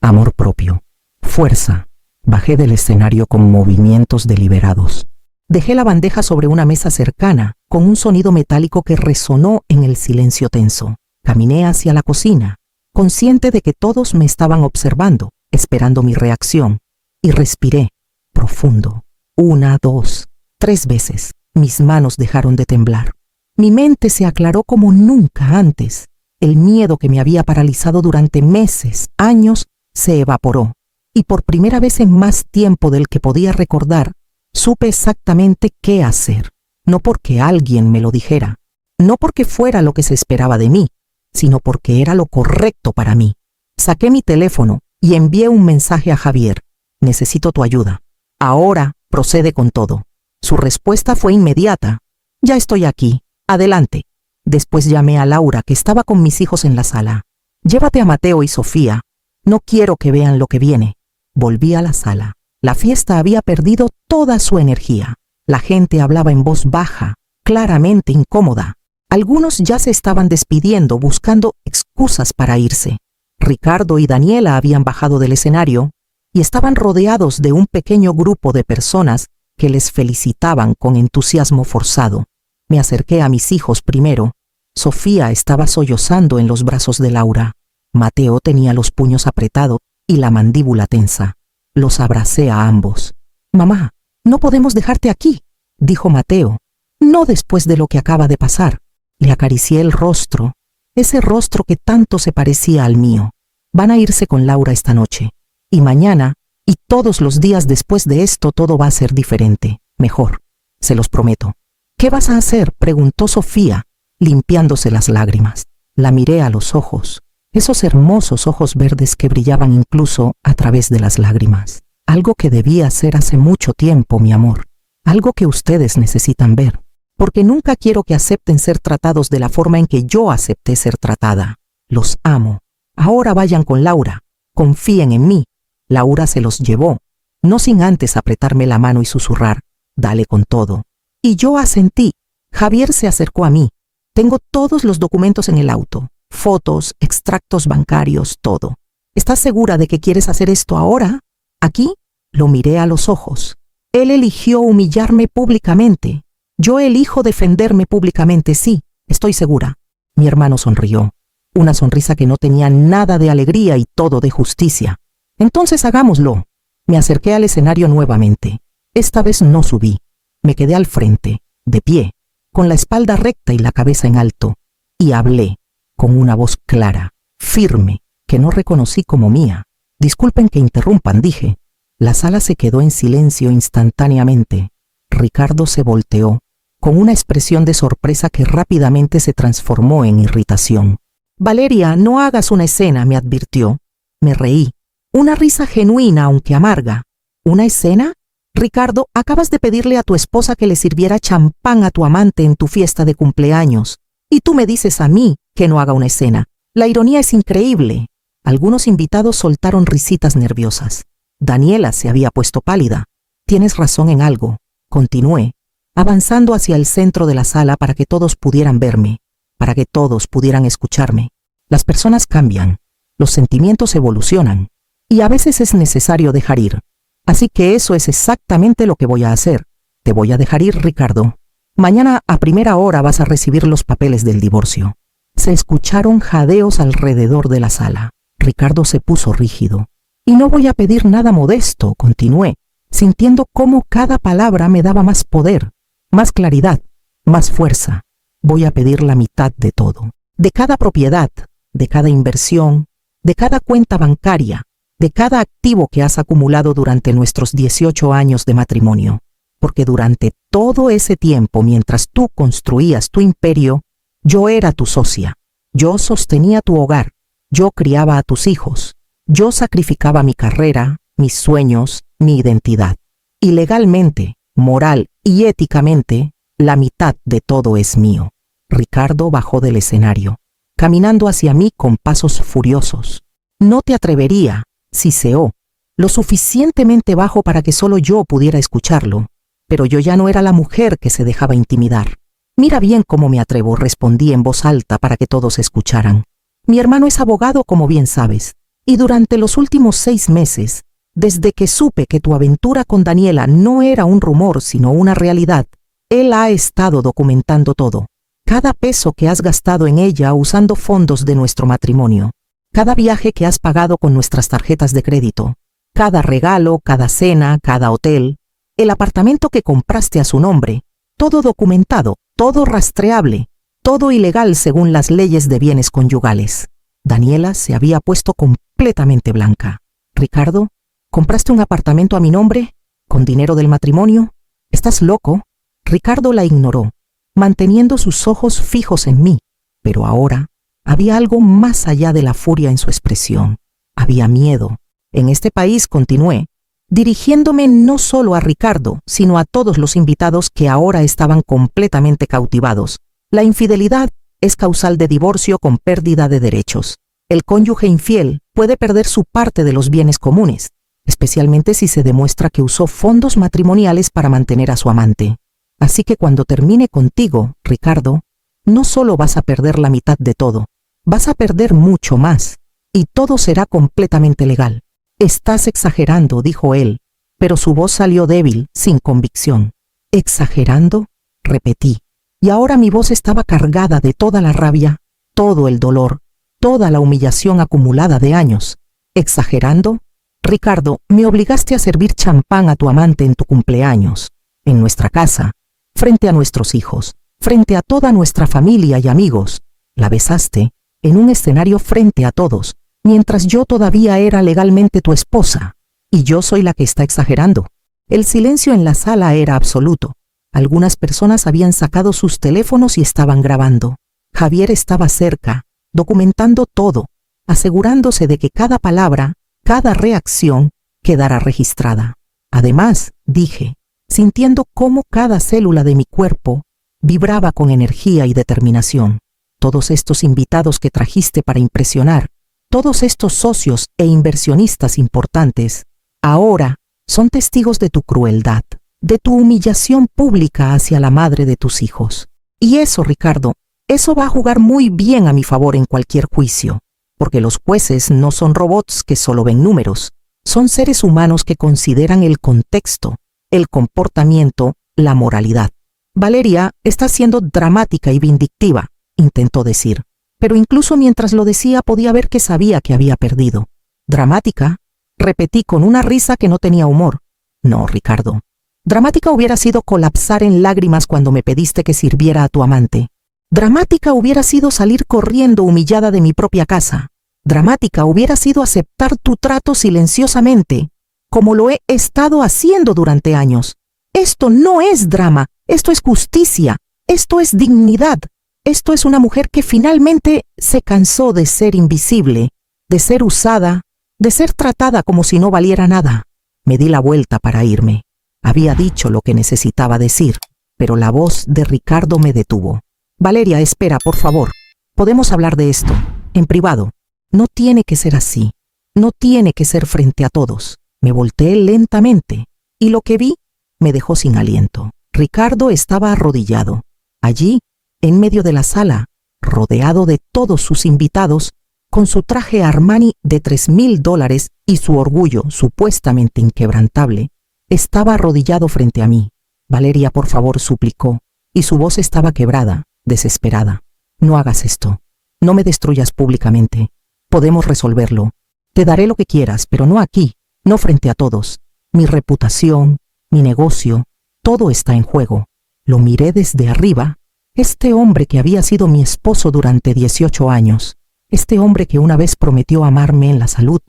amor propio, fuerza. Bajé del escenario con movimientos deliberados. Dejé la bandeja sobre una mesa cercana, con un sonido metálico que resonó en el silencio tenso. Caminé hacia la cocina, consciente de que todos me estaban observando, esperando mi reacción, y respiré, profundo. 1, 2, 3 veces. Mis manos dejaron de temblar. Mi mente se aclaró como nunca antes. El miedo que me había paralizado durante meses, años, se evaporó. Y por primera vez en más tiempo del que podía recordar, supe exactamente qué hacer. No porque alguien me lo dijera, no porque fuera lo que se esperaba de mí, sino porque era lo correcto para mí. Saqué mi teléfono y envié un mensaje a Javier. Necesito tu ayuda. Ahora procede con todo. Su respuesta fue inmediata. Ya estoy aquí. Adelante. Después llamé a Laura, que estaba con mis hijos en la sala. Llévate a Mateo y Sofía. No quiero que vean lo que viene. Volví a la sala. La fiesta había perdido toda su energía. La gente hablaba en voz baja, claramente incómoda. Algunos ya se estaban despidiendo, buscando excusas para irse. Ricardo y Daniela habían bajado del escenario y estaban rodeados de un pequeño grupo de personas que les felicitaban con entusiasmo forzado. Me acerqué a mis hijos primero. Sofía estaba sollozando en los brazos de Laura. Mateo tenía los puños apretados y la mandíbula tensa. Los abracé a ambos. «Mamá, no podemos dejarte aquí», dijo Mateo. «No después de lo que acaba de pasar». Le acaricié el rostro, ese rostro que tanto se parecía al mío. Van a irse con Laura esta noche. Y mañana, y todos los días después de esto, todo va a ser diferente, mejor, se los prometo. «¿Qué vas a hacer?», preguntó Sofía, limpiándose las lágrimas. La miré a los ojos, esos hermosos ojos verdes que brillaban incluso a través de las lágrimas. Algo que debía hacer hace mucho tiempo, mi amor. Algo que ustedes necesitan ver. Porque nunca quiero que acepten ser tratados de la forma en que yo acepté ser tratada. Los amo. Ahora vayan con Laura. Confíen en mí. Laura se los llevó, no sin antes apretarme la mano y susurrar, «Dale con todo». Y yo asentí. Javier se acercó a mí. «Tengo todos los documentos en el auto. Fotos, extractos bancarios, todo. ¿Estás segura de que quieres hacer esto ahora? ¿Aquí?». Lo miré a los ojos. Él eligió humillarme públicamente. Yo elijo defenderme públicamente, sí, estoy segura. Mi hermano sonrió. Una sonrisa que no tenía nada de alegría y todo de justicia. «Entonces hagámoslo». Me acerqué al escenario nuevamente. Esta vez no subí. Me quedé al frente, de pie, con la espalda recta y la cabeza en alto. Y hablé, con una voz clara, firme, que no reconocí como mía. «Disculpen que interrumpan», dije. La sala se quedó en silencio instantáneamente. Ricardo se volteó. con una expresión de sorpresa que rápidamente se transformó en irritación. Valeria, no hagas una escena, me advirtió. Me reí. Una risa genuina, aunque amarga. ¿Una escena? Ricardo, acabas de pedirle a tu esposa que le sirviera champán a tu amante en tu fiesta de cumpleaños. Y tú me dices a mí que no haga una escena. La ironía es increíble. Algunos invitados soltaron risitas nerviosas. Daniela se había puesto pálida. Tienes razón en algo. Continué, avanzando hacia el centro de la sala para que todos pudieran verme, para que todos pudieran escucharme. Las personas cambian, los sentimientos evolucionan, y a veces es necesario dejar ir. Así que eso es exactamente lo que voy a hacer. Te voy a dejar ir, Ricardo. Mañana a primera hora vas a recibir los papeles del divorcio. Se escucharon jadeos alrededor de la sala. Ricardo se puso rígido. Y no voy a pedir nada modesto, continué, sintiendo cómo cada palabra me daba más poder, más claridad, más fuerza. Voy a pedir la mitad de todo, de cada propiedad, de cada inversión, de cada cuenta bancaria, de cada activo que has acumulado durante nuestros 18 años de matrimonio. Porque durante todo ese tiempo, mientras tú construías tu imperio, yo era tu socia. Yo sostenía tu hogar. Yo criaba a tus hijos. Yo sacrificaba mi carrera, mis sueños, mi identidad. Y legalmente, moral y éticamente, la mitad de todo es mío. Ricardo bajó del escenario, caminando hacia mí con pasos furiosos. No te atrevería, siseó, lo suficientemente bajo para que solo yo pudiera escucharlo, pero yo ya no era la mujer que se dejaba intimidar. Mira bien cómo me atrevo, respondí en voz alta para que todos escucharan. Mi hermano es abogado, como bien sabes, y durante los últimos 6 meses, desde que supe que tu aventura con Daniela no era un rumor sino una realidad, él ha estado documentando todo. Cada peso que has gastado en ella usando fondos de nuestro matrimonio, cada viaje que has pagado con nuestras tarjetas de crédito, cada regalo, cada cena, cada hotel, el apartamento que compraste a su nombre, todo documentado, todo rastreable, todo ilegal según las leyes de bienes conyugales. Daniela se había puesto completamente blanca. Ricardo, ¿compraste un apartamento a mi nombre? ¿Con dinero del matrimonio? ¿Estás loco? Ricardo la ignoró, manteniendo sus ojos fijos en mí, pero ahora había algo más allá de la furia en su expresión. Había miedo. En este país, continué, dirigiéndome no solo a Ricardo, sino a todos los invitados que ahora estaban completamente cautivados. La infidelidad es causal de divorcio con pérdida de derechos. El cónyuge infiel puede perder su parte de los bienes comunes, especialmente si se demuestra que usó fondos matrimoniales para mantener a su amante. Así que cuando termine contigo, Ricardo, no solo vas a perder la mitad de todo, vas a perder mucho más, y todo será completamente legal. Estás exagerando, dijo él, pero su voz salió débil, sin convicción. ¿Exagerando? Repetí, y ahora mi voz estaba cargada de toda la rabia, todo el dolor, toda la humillación acumulada de años. ¿Exagerando? Ricardo, me obligaste a servir champán a tu amante en tu cumpleaños, en nuestra casa, frente a nuestros hijos, frente a toda nuestra familia y amigos. La besaste en un escenario frente a todos, mientras yo todavía era legalmente tu esposa, y yo soy la que está exagerando. El silencio en la sala era absoluto. Algunas personas habían sacado sus teléfonos y estaban grabando. Javier estaba cerca, documentando todo, asegurándose de que cada palabra, cada reacción, quedara registrada. Además, dije, sintiendo cómo cada célula de mi cuerpo vibraba con energía y determinación. Todos estos invitados que trajiste para impresionar, todos estos socios e inversionistas importantes, ahora son testigos de tu crueldad, de tu humillación pública hacia la madre de tus hijos. Y eso, Ricardo, eso va a jugar muy bien a mi favor en cualquier juicio, porque los jueces no son robots que solo ven números, son seres humanos que consideran el contexto, el comportamiento, la moralidad. Valeria está siendo dramática y vindictiva, intentó decir, pero incluso mientras lo decía podía ver que sabía que había perdido. ¿Dramática? Repetí con una risa que no tenía humor. No, Ricardo. Dramática hubiera sido colapsar en lágrimas cuando me pediste que sirviera a tu amante. Dramática hubiera sido salir corriendo humillada de mi propia casa. Dramática hubiera sido aceptar tu trato silenciosamente, como lo he estado haciendo durante años. Esto no es drama, Esto es justicia. Esto es dignidad. Esto es una mujer que finalmente se cansó de ser invisible, de ser usada, de ser tratada como si no valiera nada. Me di la vuelta para irme. Había dicho lo que necesitaba decir, pero la voz de Ricardo me detuvo. Valeria, espera, por favor. Podemos hablar de esto, en privado. No tiene que ser así. No tiene que ser frente a todos. Me volteé lentamente, y lo que vi me dejó sin aliento. Ricardo estaba arrodillado, allí, en medio de la sala, rodeado de todos sus invitados, con su traje Armani de $3,000 y su orgullo supuestamente inquebrantable. Estaba arrodillado frente a mí. Valeria, por favor, suplicó, y su voz estaba quebrada, desesperada. No hagas esto. No me destruyas públicamente. Podemos resolverlo. Te daré lo que quieras, pero no aquí, no frente a todos. Mi reputación, mi negocio, todo está en juego. Lo miré desde arriba. Este hombre que había sido mi esposo durante 18 años. Este hombre que una vez prometió amarme en la salud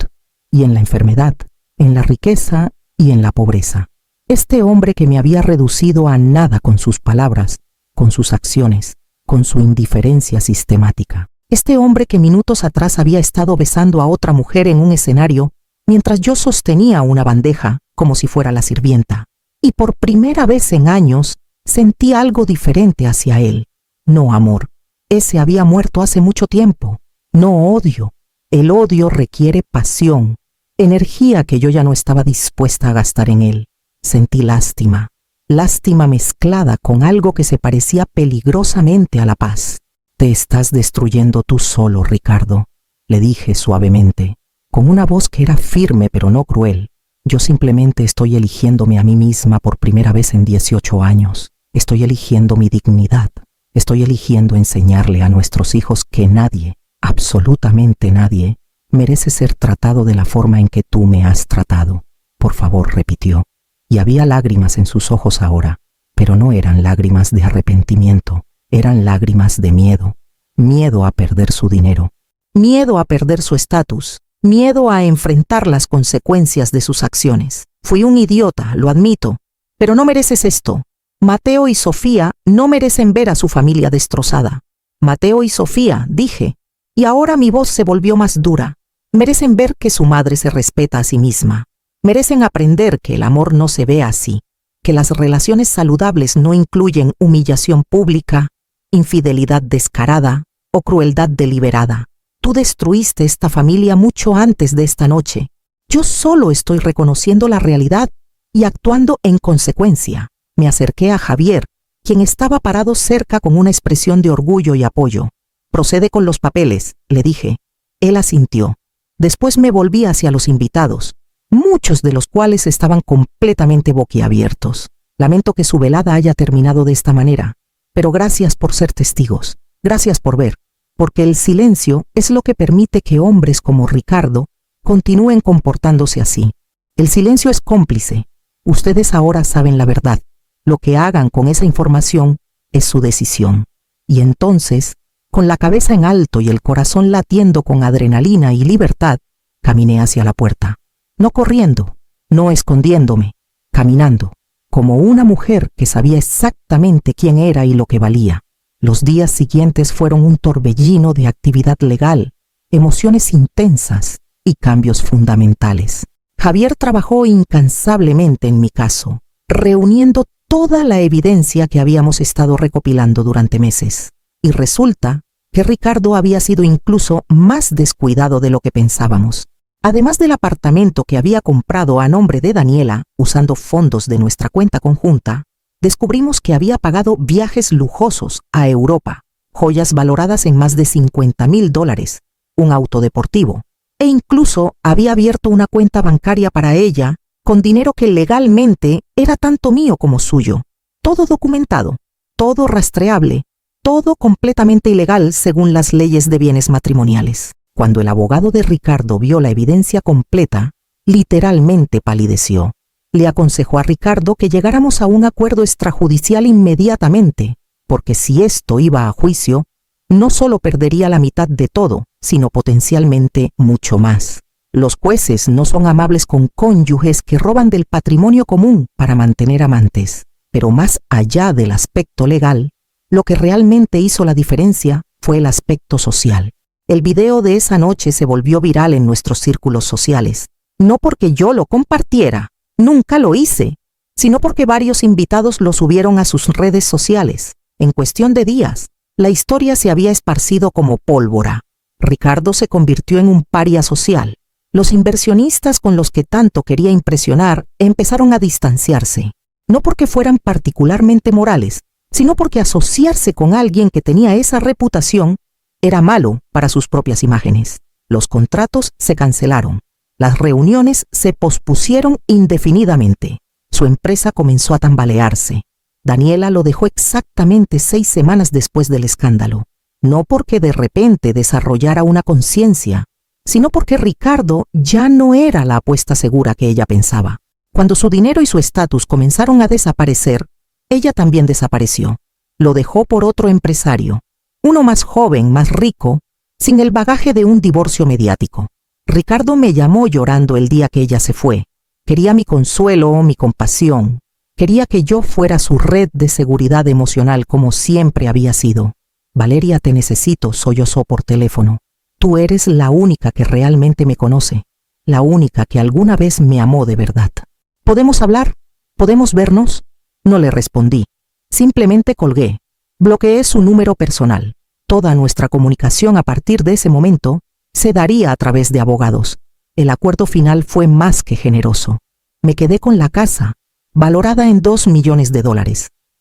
y en la enfermedad, en la riqueza y en la pobreza. Este hombre que me había reducido a nada con sus palabras, con sus acciones, con su indiferencia sistemática. Este hombre que minutos atrás había estado besando a otra mujer en un escenario mientras yo sostenía una bandeja como si fuera la sirvienta. Y por primera vez en años sentí algo diferente hacia él. No amor. Ese había muerto hace mucho tiempo. No odio. El odio requiere pasión, energía que yo ya no estaba dispuesta a gastar en él. Sentí lástima. Lástima mezclada con algo que se parecía peligrosamente a la paz. Te estás destruyendo tú solo, Ricardo, le dije suavemente, con una voz que era firme pero no cruel. Yo simplemente estoy eligiéndome a mí misma por primera vez en 18 años. Estoy eligiendo mi dignidad. Estoy eligiendo enseñarle a nuestros hijos que nadie, absolutamente nadie, merece ser tratado de la forma en que tú me has tratado. Por favor, repitió. Y había lágrimas en sus ojos ahora, pero no eran lágrimas de arrepentimiento, eran lágrimas de miedo. Miedo a perder su dinero, miedo a perder su estatus, miedo a enfrentar las consecuencias de sus acciones. Fui un idiota, lo admito, pero no mereces esto. Mateo y Sofía no merecen ver a su familia destrozada. Mateo y Sofía, dije, y ahora mi voz se volvió más dura. Merecen ver que su madre se respeta a sí misma. Merecen aprender que el amor no se ve así, que las relaciones saludables no incluyen humillación pública, infidelidad descarada o crueldad deliberada. Tú destruiste esta familia mucho antes de esta noche. Yo solo estoy reconociendo la realidad y actuando en consecuencia. Me acerqué a Javier, quien estaba parado cerca con una expresión de orgullo y apoyo. Procede con los papeles, le dije. Él asintió. Después me volví hacia los invitados, muchos de los cuales estaban completamente boquiabiertos. Lamento que su velada haya terminado de esta manera, pero gracias por ser testigos, gracias por ver, porque el silencio es lo que permite que hombres como Ricardo continúen comportándose así. El silencio es cómplice. Ustedes ahora saben la verdad. Lo que hagan con esa información es su decisión. Y entonces, con la cabeza en alto y el corazón latiendo con adrenalina y libertad, caminé hacia la puerta. No corriendo, no escondiéndome, caminando, como una mujer que sabía exactamente quién era y lo que valía. Los días siguientes fueron un torbellino de actividad legal, emociones intensas y cambios fundamentales. Javier trabajó incansablemente en mi caso, reuniendo toda la evidencia que habíamos estado recopilando durante meses. Y resulta que Ricardo había sido incluso más descuidado de lo que pensábamos. Además del apartamento que había comprado a nombre de Daniela, usando fondos de nuestra cuenta conjunta, descubrimos que había pagado viajes lujosos a Europa, joyas valoradas en más de $50,000, un auto deportivo, e incluso había abierto una cuenta bancaria para ella con dinero que legalmente era tanto mío como suyo. Todo documentado, todo rastreable, todo completamente ilegal según las leyes de bienes matrimoniales. Cuando el abogado de Ricardo vio la evidencia completa, literalmente palideció. Le aconsejó a Ricardo que llegáramos a un acuerdo extrajudicial inmediatamente, porque si esto iba a juicio, no solo perdería la mitad de todo, sino potencialmente mucho más. Los jueces no son amables con cónyuges que roban del patrimonio común para mantener amantes. Pero más allá del aspecto legal, lo que realmente hizo la diferencia fue el aspecto social. El video de esa noche se volvió viral en nuestros círculos sociales. No porque yo lo compartiera, nunca lo hice, sino porque varios invitados lo subieron a sus redes sociales. En cuestión de días, la historia se había esparcido como pólvora. Ricardo se convirtió en un paria social. Los inversionistas con los que tanto quería impresionar empezaron a distanciarse, no porque fueran particularmente morales, sino porque asociarse con alguien que tenía esa reputación era malo para sus propias imágenes. Los contratos se cancelaron. Las reuniones se pospusieron indefinidamente. Su empresa comenzó a tambalearse. Daniela lo dejó exactamente 6 semanas después del escándalo. No porque de repente desarrollara una conciencia, sino porque Ricardo ya no era la apuesta segura que ella pensaba. Cuando su dinero y su estatus comenzaron a desaparecer, ella también desapareció. Lo dejó por otro empresario, uno más joven, más rico, sin el bagaje de un divorcio mediático. Ricardo me llamó llorando el día que ella se fue. Quería mi consuelo, mi compasión. Quería que yo fuera su red de seguridad emocional como siempre había sido. Valeria, te necesito, sollozó por teléfono. Tú eres la única que realmente me conoce, la única que alguna vez me amó de verdad. ¿Podemos hablar? ¿Podemos vernos? No le respondí. Simplemente colgué. Bloqueé su número personal. Toda nuestra comunicación a partir de ese momento se daría a través de abogados. El acuerdo final fue más que generoso. Me quedé con la casa, valorada en $2 millones.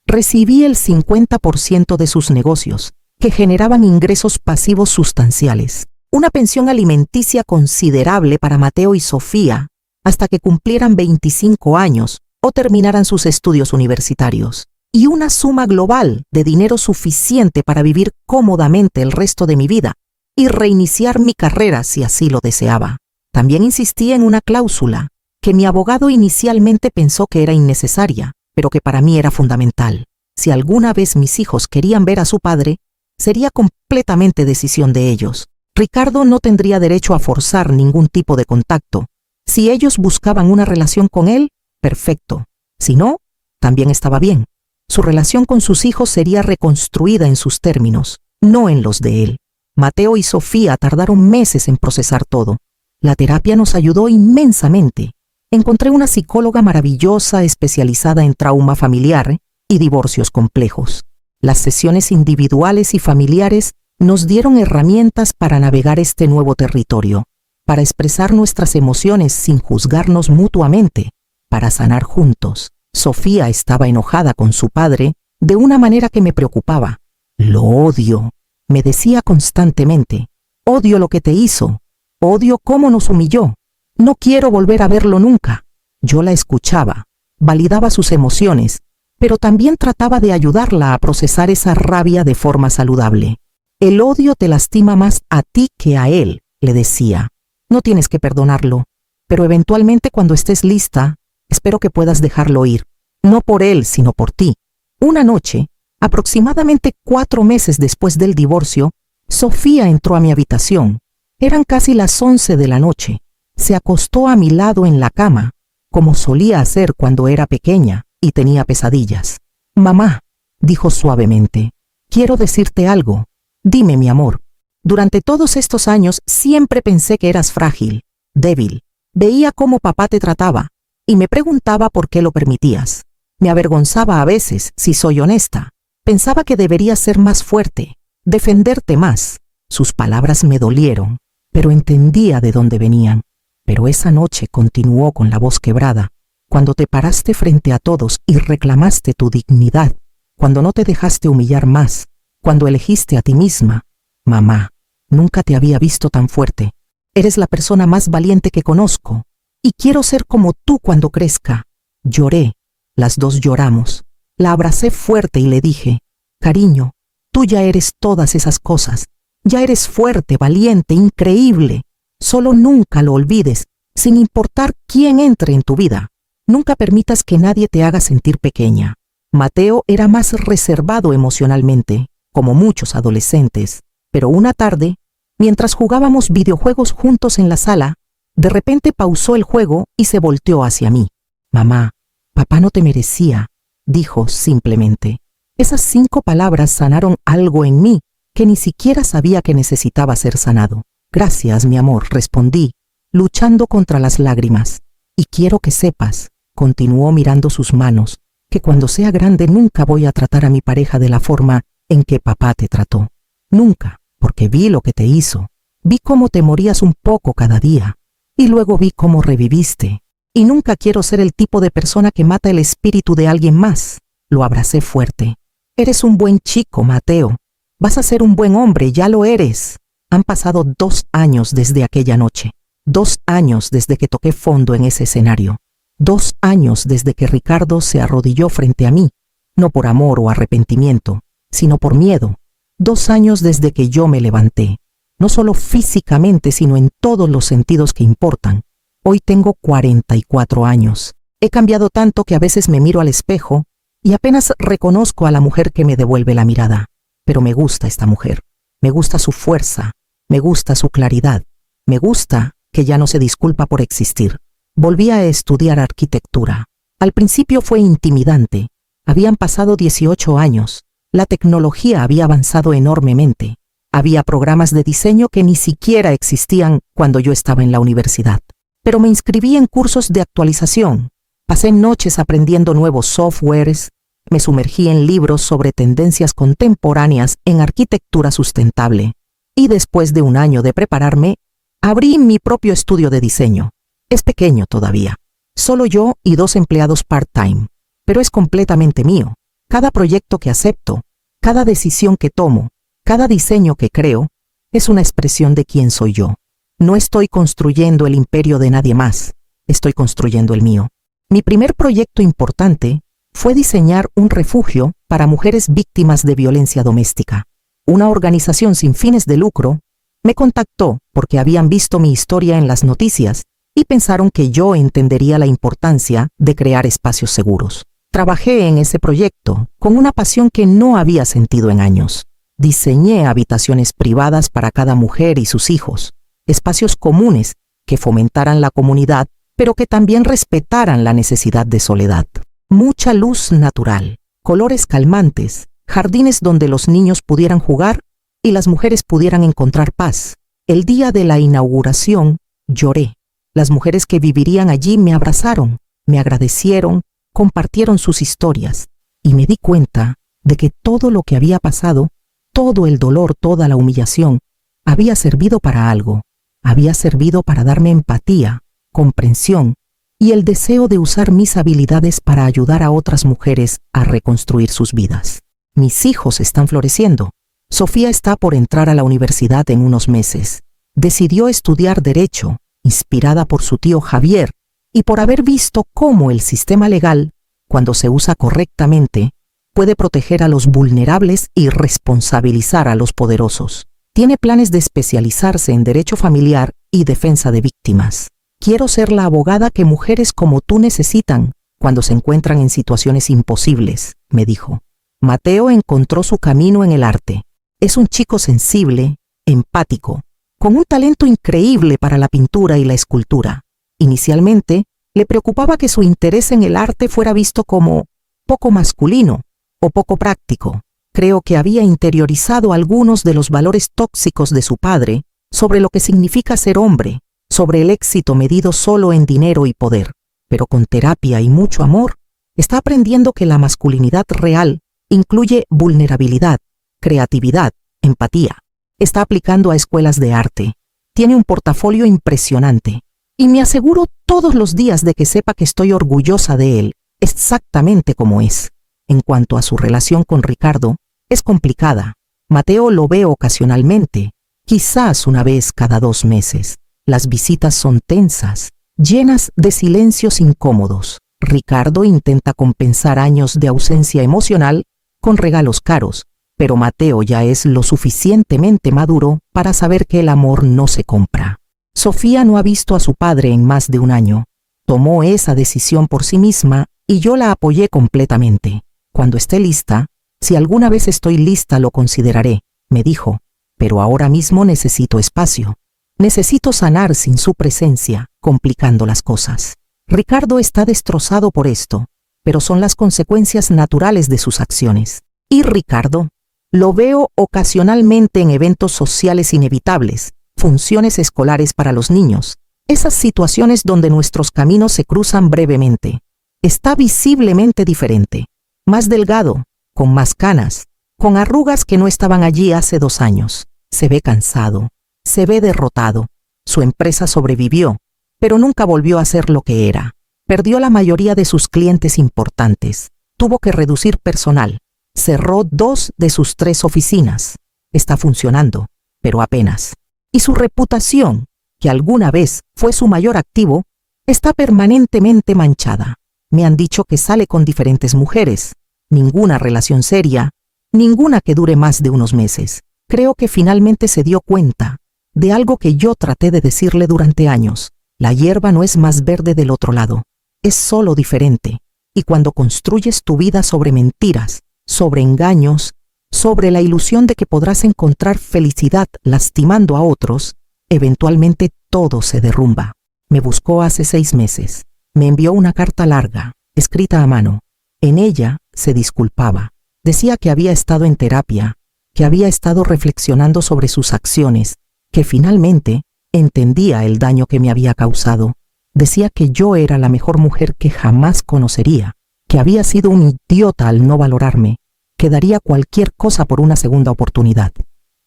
Recibí el 50% de sus negocios, que generaban ingresos pasivos sustanciales. Una pensión alimenticia considerable para Mateo y Sofía, hasta que cumplieran 25 años o terminaran sus estudios universitarios. Y una suma global de dinero suficiente para vivir cómodamente el resto de mi vida y reiniciar mi carrera si así lo deseaba. También insistí en una cláusula que mi abogado inicialmente pensó que era innecesaria, pero que para mí era fundamental. Si alguna vez mis hijos querían ver a su padre, sería completamente decisión de ellos. Ricardo no tendría derecho a forzar ningún tipo de contacto. Si ellos buscaban una relación con él, perfecto. Si no, también estaba bien. Su relación con sus hijos sería reconstruida en sus términos, no en los de él. Mateo y Sofía tardaron meses en procesar todo. La terapia nos ayudó inmensamente. Encontré una psicóloga maravillosa especializada en trauma familiar y divorcios complejos. Las sesiones individuales y familiares nos dieron herramientas para navegar este nuevo territorio, para expresar nuestras emociones sin juzgarnos mutuamente, para sanar juntos. Sofía estaba enojada con su padre de una manera que me preocupaba. Lo odio, me decía constantemente. Odio lo que te hizo. Odio cómo nos humilló. No quiero volver a verlo nunca. Yo la escuchaba, validaba sus emociones, pero también trataba de ayudarla a procesar esa rabia de forma saludable. El odio te lastima más a ti que a él, le decía. No tienes que perdonarlo, pero eventualmente cuando estés lista, espero que puedas dejarlo ir. No por él, sino por ti. Una noche, aproximadamente 4 meses después del divorcio, Sofía entró a mi habitación. Eran casi las 11 de la noche. Se acostó a mi lado en la cama, como solía hacer cuando era pequeña y tenía pesadillas. Mamá, dijo suavemente, quiero decirte algo. Dime, mi amor. Durante todos estos años siempre pensé que eras frágil, débil. Veía cómo papá te trataba y me preguntaba por qué lo permitías. Me avergonzaba a veces, si soy honesta. Pensaba que deberías ser más fuerte, defenderte más. Sus palabras me dolieron, pero entendía de dónde venían. Pero esa noche continuó con la voz quebrada, cuando te paraste frente a todos y reclamaste tu dignidad, cuando no te dejaste humillar más, cuando elegiste a ti misma. Mamá, nunca te había visto tan fuerte. Eres la persona más valiente que conozco, y quiero ser como tú cuando crezca. Lloré, las dos lloramos. La abracé fuerte y le dije, cariño, tú ya eres todas esas cosas. Ya eres fuerte, valiente, increíble. Solo nunca lo olvides, sin importar quién entre en tu vida. Nunca permitas que nadie te haga sentir pequeña. Mateo era más reservado emocionalmente, como muchos adolescentes, pero una tarde, mientras jugábamos videojuegos juntos en la sala, de repente pausó el juego y se volteó hacia mí. Mamá, papá no te merecía. dijo simplemente. Esas 5 palabras sanaron algo en mí que ni siquiera sabía que necesitaba ser sanado. Gracias, mi amor, respondí, luchando contra las lágrimas. Y quiero que sepas, continuó mirando sus manos, que cuando sea grande nunca voy a tratar a mi pareja de la forma en que papá te trató. Nunca, porque vi lo que te hizo. Vi cómo te morías un poco cada día. Y luego vi cómo reviviste. Y nunca quiero ser el tipo de persona que mata el espíritu de alguien más. Lo abracé fuerte. Eres un buen chico, Mateo. Vas a ser un buen hombre, ya lo eres. Han pasado 2 años desde aquella noche. 2 años desde que toqué fondo en ese escenario. 2 años desde que Ricardo se arrodilló frente a mí, no por amor o arrepentimiento, sino por miedo. 2 años desde que yo me levanté, no solo físicamente, sino en todos los sentidos que importan. Hoy tengo 44 años. He cambiado tanto que a veces me miro al espejo y apenas reconozco a la mujer que me devuelve la mirada. Pero me gusta esta mujer. Me gusta su fuerza. Me gusta su claridad. Me gusta que ya no se disculpa por existir. Volví a estudiar arquitectura. Al principio fue intimidante. Habían pasado 18 años. La tecnología había avanzado enormemente. Había programas de diseño que ni siquiera existían cuando yo estaba en la universidad. Pero me inscribí en cursos de actualización. Pasé noches aprendiendo nuevos softwares. Me sumergí en libros sobre tendencias contemporáneas en arquitectura sustentable. Y después de un año de prepararme, abrí mi propio estudio de diseño. Es pequeño todavía. Solo yo y 2 empleados part-time. Pero es completamente mío. Cada proyecto que acepto, cada decisión que tomo, cada diseño que creo, es una expresión de quién soy yo. No estoy construyendo el imperio de nadie más. Estoy construyendo el mío. Mi primer proyecto importante fue diseñar un refugio para mujeres víctimas de violencia doméstica. Una organización sin fines de lucro me contactó porque habían visto mi historia en las noticias y pensaron que yo entendería la importancia de crear espacios seguros. Trabajé en ese proyecto con una pasión que no había sentido en años. Diseñé habitaciones privadas para cada mujer y sus hijos, espacios comunes que fomentaran la comunidad, pero que también respetaran la necesidad de soledad. Mucha luz natural, colores calmantes, jardines donde los niños pudieran jugar y las mujeres pudieran encontrar paz. El día de la inauguración lloré. Las mujeres que vivirían allí me abrazaron, me agradecieron, compartieron sus historias y me di cuenta de que todo lo que había pasado, todo el dolor, toda la humillación, había servido para algo. Había servido para darme empatía, comprensión y el deseo de usar mis habilidades para ayudar a otras mujeres a reconstruir sus vidas. Mis hijos están floreciendo. Sofía está por entrar a la universidad en unos meses. Decidió estudiar Derecho, inspirada por su tío Javier y por haber visto cómo el sistema legal, cuando se usa correctamente, puede proteger a los vulnerables y responsabilizar a los poderosos. Tiene planes de especializarse en derecho familiar y defensa de víctimas. Quiero ser la abogada que mujeres como tú necesitan cuando se encuentran en situaciones imposibles, me dijo. Mateo encontró su camino en el arte. Es un chico sensible, empático, con un talento increíble para la pintura y la escultura. Inicialmente, le preocupaba que su interés en el arte fuera visto como poco masculino o poco práctico. Creo que había interiorizado algunos de los valores tóxicos de su padre sobre lo que significa ser hombre, sobre el éxito medido solo en dinero y poder. Pero con terapia y mucho amor, está aprendiendo que la masculinidad real incluye vulnerabilidad, creatividad, empatía. Está aplicando a escuelas de arte. Tiene un portafolio impresionante. Y me aseguro todos los días de que sepa que estoy orgullosa de él, exactamente como es. En cuanto a su relación con Ricardo, es complicada. Mateo lo ve ocasionalmente, quizás una vez cada 2 meses. Las visitas son tensas, llenas de silencios incómodos. Ricardo intenta compensar años de ausencia emocional con regalos caros, pero Mateo ya es lo suficientemente maduro para saber que el amor no se compra. Sofía no ha visto a su padre en más de un año. Tomó esa decisión por sí misma y yo la apoyé completamente. Cuando esté lista, si alguna vez estoy lista lo consideraré, me dijo, pero ahora mismo necesito espacio. Necesito sanar sin su presencia, complicando las cosas. Ricardo está destrozado por esto, pero son las consecuencias naturales de sus acciones. Y Ricardo, lo veo ocasionalmente en eventos sociales inevitables, funciones escolares para los niños, esas situaciones donde nuestros caminos se cruzan brevemente. Está visiblemente diferente, más delgado, con más canas, con arrugas que no estaban allí hace 2 años. Se ve cansado, se ve derrotado. Su empresa sobrevivió, pero nunca volvió a ser lo que era. Perdió la mayoría de sus clientes importantes. Tuvo que reducir personal. Cerró 2 de sus 3 oficinas. Está funcionando, pero apenas. Y su reputación, que alguna vez fue su mayor activo, está permanentemente manchada. Me han dicho que sale con diferentes mujeres. Ninguna relación seria, ninguna que dure más de unos meses. Creo que finalmente se dio cuenta de algo que yo traté de decirle durante años. La hierba no es más verde del otro lado, es solo diferente. Y cuando construyes tu vida sobre mentiras, sobre engaños, sobre la ilusión de que podrás encontrar felicidad lastimando a otros, eventualmente todo se derrumba. Me buscó hace 6 meses. Me envió una carta larga, escrita a mano. En ella se disculpaba. Decía que había estado en terapia, que había estado reflexionando sobre sus acciones, que finalmente entendía el daño que me había causado. Decía que yo era la mejor mujer que jamás conocería, que había sido un idiota al no valorarme, que daría cualquier cosa por una segunda oportunidad.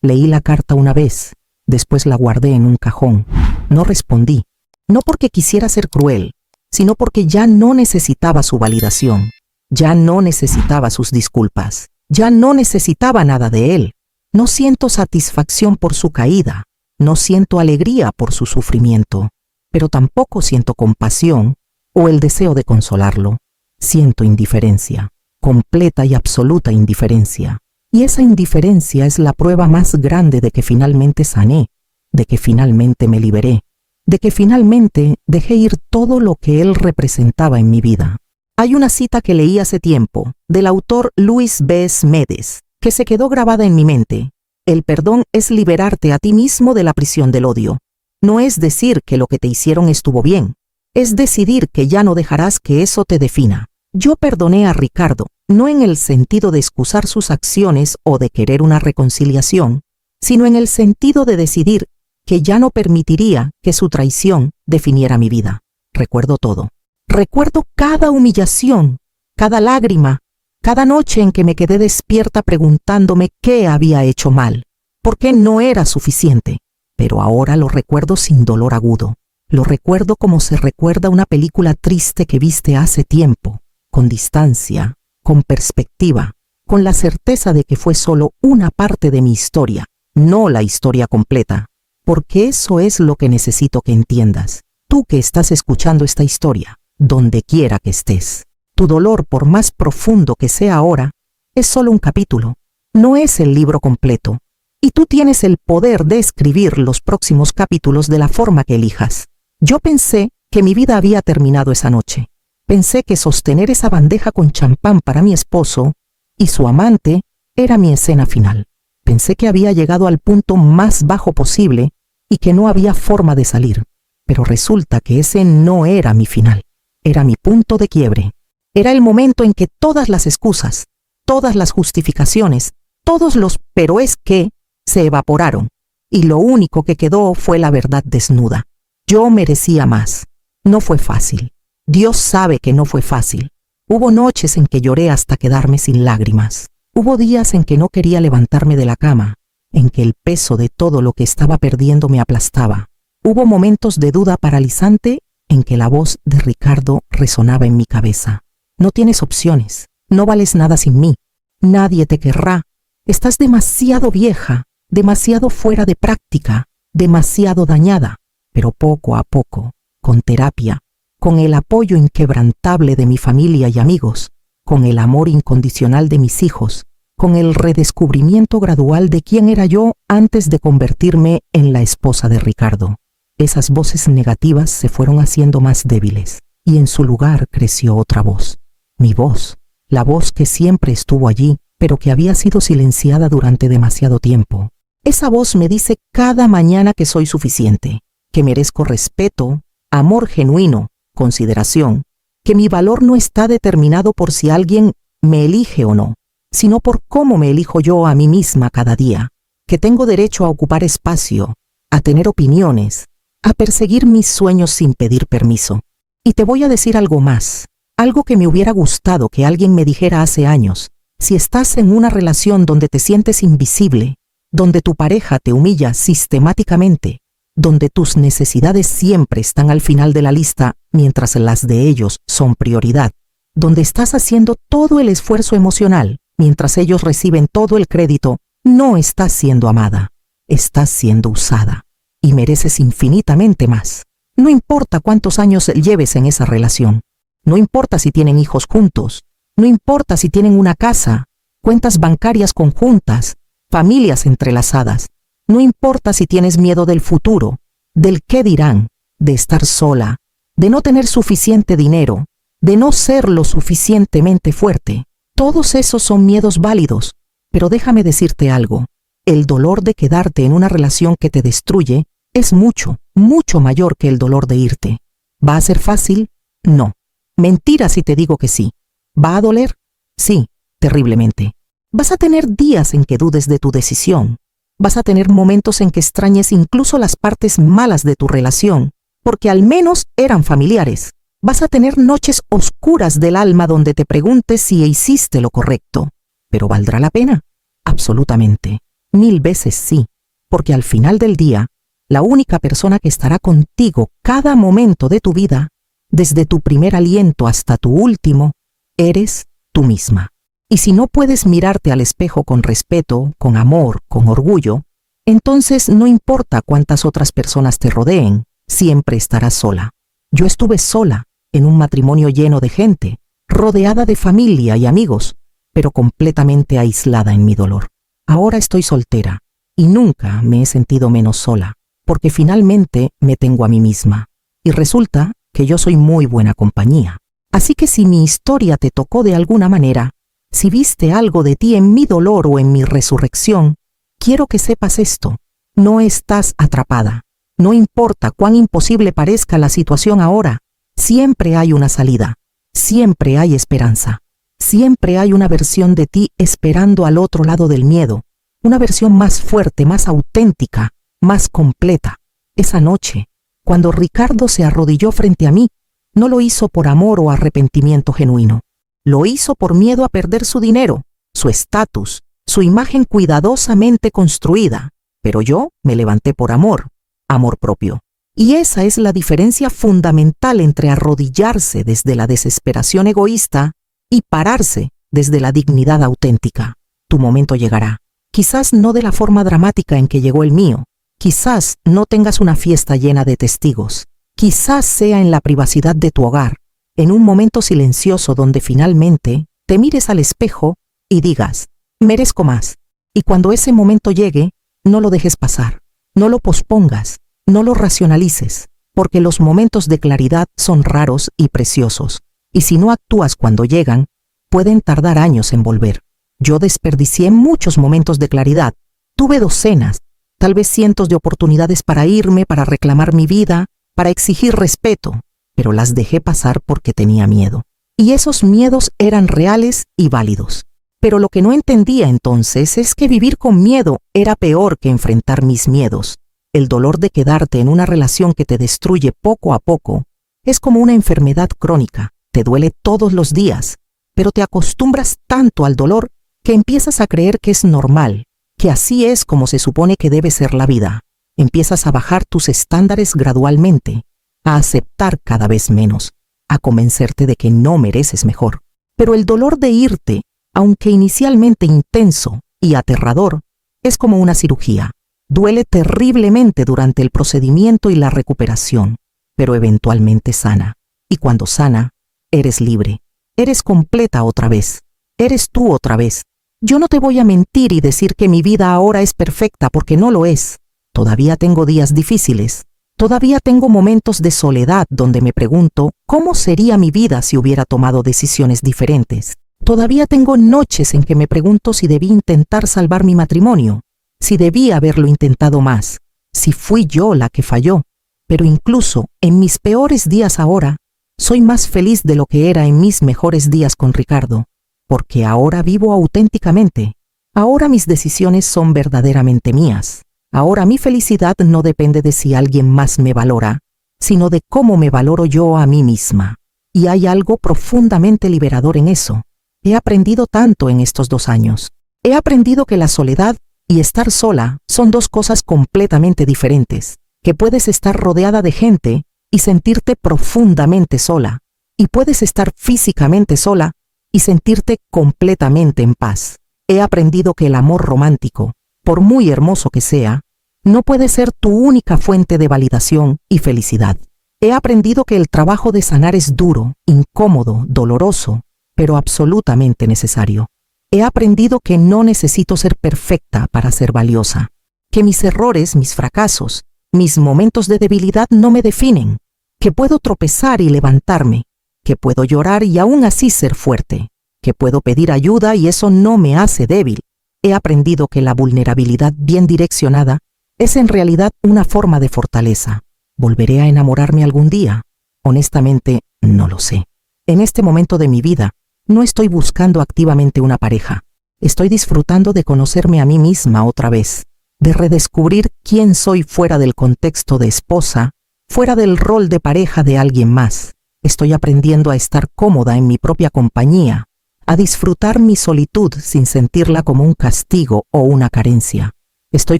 Leí la carta una vez, después la guardé en un cajón. No respondí, no porque quisiera ser cruel, sino porque ya no necesitaba su validación. Ya no necesitaba sus disculpas. Ya no necesitaba nada de él. No siento satisfacción por su caída. No siento alegría por su sufrimiento. Pero tampoco siento compasión o el deseo de consolarlo. Siento indiferencia. Completa y absoluta indiferencia. Y esa indiferencia es la prueba más grande de que finalmente sané, de que finalmente me liberé, de que finalmente dejé ir todo lo que él representaba en mi vida. Hay una cita que leí hace tiempo, del autor Luis B. Smedes, que se quedó grabada en mi mente. El perdón es liberarte a ti mismo de la prisión del odio. No es decir que lo que te hicieron estuvo bien, es decidir que ya no dejarás que eso te defina. Yo perdoné a Ricardo, no en el sentido de excusar sus acciones o de querer una reconciliación, sino en el sentido de decidir que ya no permitiría que su traición definiera mi vida. Recuerdo todo. Recuerdo cada humillación, cada lágrima, cada noche en que me quedé despierta preguntándome qué había hecho mal, por qué no era suficiente. Pero ahora lo recuerdo sin dolor agudo. Lo recuerdo como se recuerda una película triste que viste hace tiempo, con distancia, con perspectiva, con la certeza de que fue solo una parte de mi historia, no la historia completa. Porque eso es lo que necesito que entiendas. Tú que estás escuchando esta historia, donde quiera que estés. Tu dolor, por más profundo que sea ahora, es solo un capítulo. No es el libro completo. Y tú tienes el poder de escribir los próximos capítulos de la forma que elijas. Yo pensé que mi vida había terminado esa noche. Pensé que sostener esa bandeja con champán para mi esposo y su amante era mi escena final. Pensé que había llegado al punto más bajo posible y que no había forma de salir. Pero resulta que ese no era mi final. Era mi punto de quiebre. Era el momento en que todas las excusas, todas las justificaciones, todos los pero es que se evaporaron. Y lo único que quedó fue la verdad desnuda. Yo merecía más. No fue fácil. Dios sabe que no fue fácil. Hubo noches en que lloré hasta quedarme sin lágrimas. Hubo días en que no quería levantarme de la cama, en que el peso de todo lo que estaba perdiendo me aplastaba. Hubo momentos de duda paralizante en que la voz de Ricardo resonaba en mi cabeza. No tienes opciones, no vales nada sin mí, nadie te querrá, estás demasiado vieja, demasiado fuera de práctica, demasiado dañada. Pero poco a poco, con terapia, con el apoyo inquebrantable de mi familia y amigos, con el amor incondicional de mis hijos, con el redescubrimiento gradual de quién era yo antes de convertirme en la esposa de Ricardo. Esas voces negativas se fueron haciendo más débiles y en su lugar creció otra voz. Mi voz, la voz que siempre estuvo allí, pero que había sido silenciada durante demasiado tiempo. Esa voz me dice cada mañana que soy suficiente, que merezco respeto, amor genuino, consideración, que mi valor no está determinado por si alguien me elige o no, sino por cómo me elijo yo a mí misma cada día, que tengo derecho a ocupar espacio, a tener opiniones, a perseguir mis sueños sin pedir permiso. Y te voy a decir algo más, algo que me hubiera gustado que alguien me dijera hace años. Si estás en una relación donde te sientes invisible, donde tu pareja te humilla sistemáticamente, donde tus necesidades siempre están al final de la lista mientras las de ellos son prioridad, donde estás haciendo todo el esfuerzo emocional mientras ellos reciben todo el crédito, no estás siendo amada, estás siendo usada y mereces infinitamente más. No importa cuántos años lleves en esa relación, no importa si tienen hijos juntos, no importa si tienen una casa, cuentas bancarias conjuntas, familias entrelazadas, no importa si tienes miedo del futuro, del qué dirán, de estar sola, de no tener suficiente dinero, de no ser lo suficientemente fuerte. Todos esos son miedos válidos, pero déjame decirte algo. El dolor de quedarte en una relación que te destruye es mucho, mucho mayor que el dolor de irte. ¿Va a ser fácil? No. Mentira si te digo que sí. ¿Va a doler? Sí, terriblemente. Vas a tener días en que dudes de tu decisión. Vas a tener momentos en que extrañes incluso las partes malas de tu relación, porque al menos eran familiares. Vas a tener noches oscuras del alma donde te preguntes si hiciste lo correcto. ¿Pero valdrá la pena? Absolutamente. 1000 veces sí, porque al final del día, la única persona que estará contigo cada momento de tu vida, desde tu primer aliento hasta tu último, eres tú misma. Y si no puedes mirarte al espejo con respeto, con amor, con orgullo, entonces no importa cuántas otras personas te rodeen, siempre estarás sola. Yo estuve sola, en un matrimonio lleno de gente, rodeada de familia y amigos, pero completamente aislada en mi dolor. Ahora estoy soltera, y nunca me he sentido menos sola, porque finalmente me tengo a mí misma. Y resulta que yo soy muy buena compañía. Así que si mi historia te tocó de alguna manera, si viste algo de ti en mi dolor o en mi resurrección, quiero que sepas esto. No estás atrapada. No importa cuán imposible parezca la situación ahora, siempre hay una salida. Siempre hay esperanza. Siempre hay una versión de ti esperando al otro lado del miedo. Una versión más fuerte, más auténtica, más completa. Esa noche, cuando Ricardo se arrodilló frente a mí, no lo hizo por amor o arrepentimiento genuino. Lo hizo por miedo a perder su dinero, su estatus, su imagen cuidadosamente construida. Pero yo me levanté por amor, amor propio. Y esa es la diferencia fundamental entre arrodillarse desde la desesperación egoísta y pararse desde la dignidad auténtica. Tu momento llegará. Quizás no de la forma dramática en que llegó el mío. Quizás no tengas una fiesta llena de testigos. Quizás sea en la privacidad de tu hogar, en un momento silencioso donde finalmente te mires al espejo y digas, merezco más. Y cuando ese momento llegue, no lo dejes pasar, no lo pospongas, no lo racionalices, porque los momentos de claridad son raros y preciosos, y si no actúas cuando llegan, pueden tardar años en volver. Yo desperdicié muchos momentos de claridad, tuve docenas, tal vez cientos de oportunidades para irme, para reclamar mi vida, para exigir respeto, pero las dejé pasar porque tenía miedo. Y esos miedos eran reales y válidos. Pero lo que no entendía entonces es que vivir con miedo era peor que enfrentar mis miedos. El dolor de quedarte en una relación que te destruye poco a poco es como una enfermedad crónica. Te duele todos los días, pero te acostumbras tanto al dolor que empiezas a creer que es normal, que así es como se supone que debe ser la vida. Empiezas a bajar tus estándares gradualmente, a aceptar cada vez menos, a convencerte de que no mereces mejor. Pero el dolor de irte, aunque inicialmente intenso y aterrador, es como una cirugía. Duele terriblemente durante el procedimiento y la recuperación, pero eventualmente sana. Y cuando sana, eres libre. Eres completa otra vez. Eres tú otra vez. Yo no te voy a mentir y decir que mi vida ahora es perfecta porque no lo es. Todavía tengo días difíciles. Todavía tengo momentos de soledad donde me pregunto cómo sería mi vida si hubiera tomado decisiones diferentes. Todavía tengo noches en que me pregunto si debí intentar salvar mi matrimonio, si debí haberlo intentado más, si fui yo la que falló. Pero incluso en mis peores días ahora, Soy más feliz de lo que era en mis mejores días con Ricardo, porque ahora vivo auténticamente. Ahora mis decisiones son verdaderamente mías. Ahora mi felicidad no depende de si alguien más me valora, sino de cómo me valoro yo a mí misma. Y hay algo profundamente liberador en eso. He aprendido tanto en estos 2 años. He aprendido que la soledad y estar sola son 2 cosas completamente diferentes, que puedes estar rodeada de gente y sentirte profundamente sola, y puedes estar físicamente sola y sentirte completamente en paz. He aprendido que el amor romántico, por muy hermoso que sea, no puede ser tu única fuente de validación y felicidad. He aprendido que el trabajo de sanar es duro, incómodo, doloroso, pero absolutamente necesario. He aprendido que no necesito ser perfecta para ser valiosa, que mis errores, mis fracasos, mis momentos de debilidad no me definen, que puedo tropezar y levantarme, que puedo llorar y aún así ser fuerte, que puedo pedir ayuda y eso no me hace débil. He aprendido que la vulnerabilidad bien direccionada es en realidad una forma de fortaleza. ¿Volveré a enamorarme algún día? Honestamente, no lo sé. En este momento de mi vida, no estoy buscando activamente una pareja. Estoy disfrutando de conocerme a mí misma otra vez, de redescubrir quién soy fuera del contexto de esposa, fuera del rol de pareja de alguien más. Estoy aprendiendo a estar cómoda en mi propia compañía, a disfrutar mi solitud sin sentirla como un castigo o una carencia. Estoy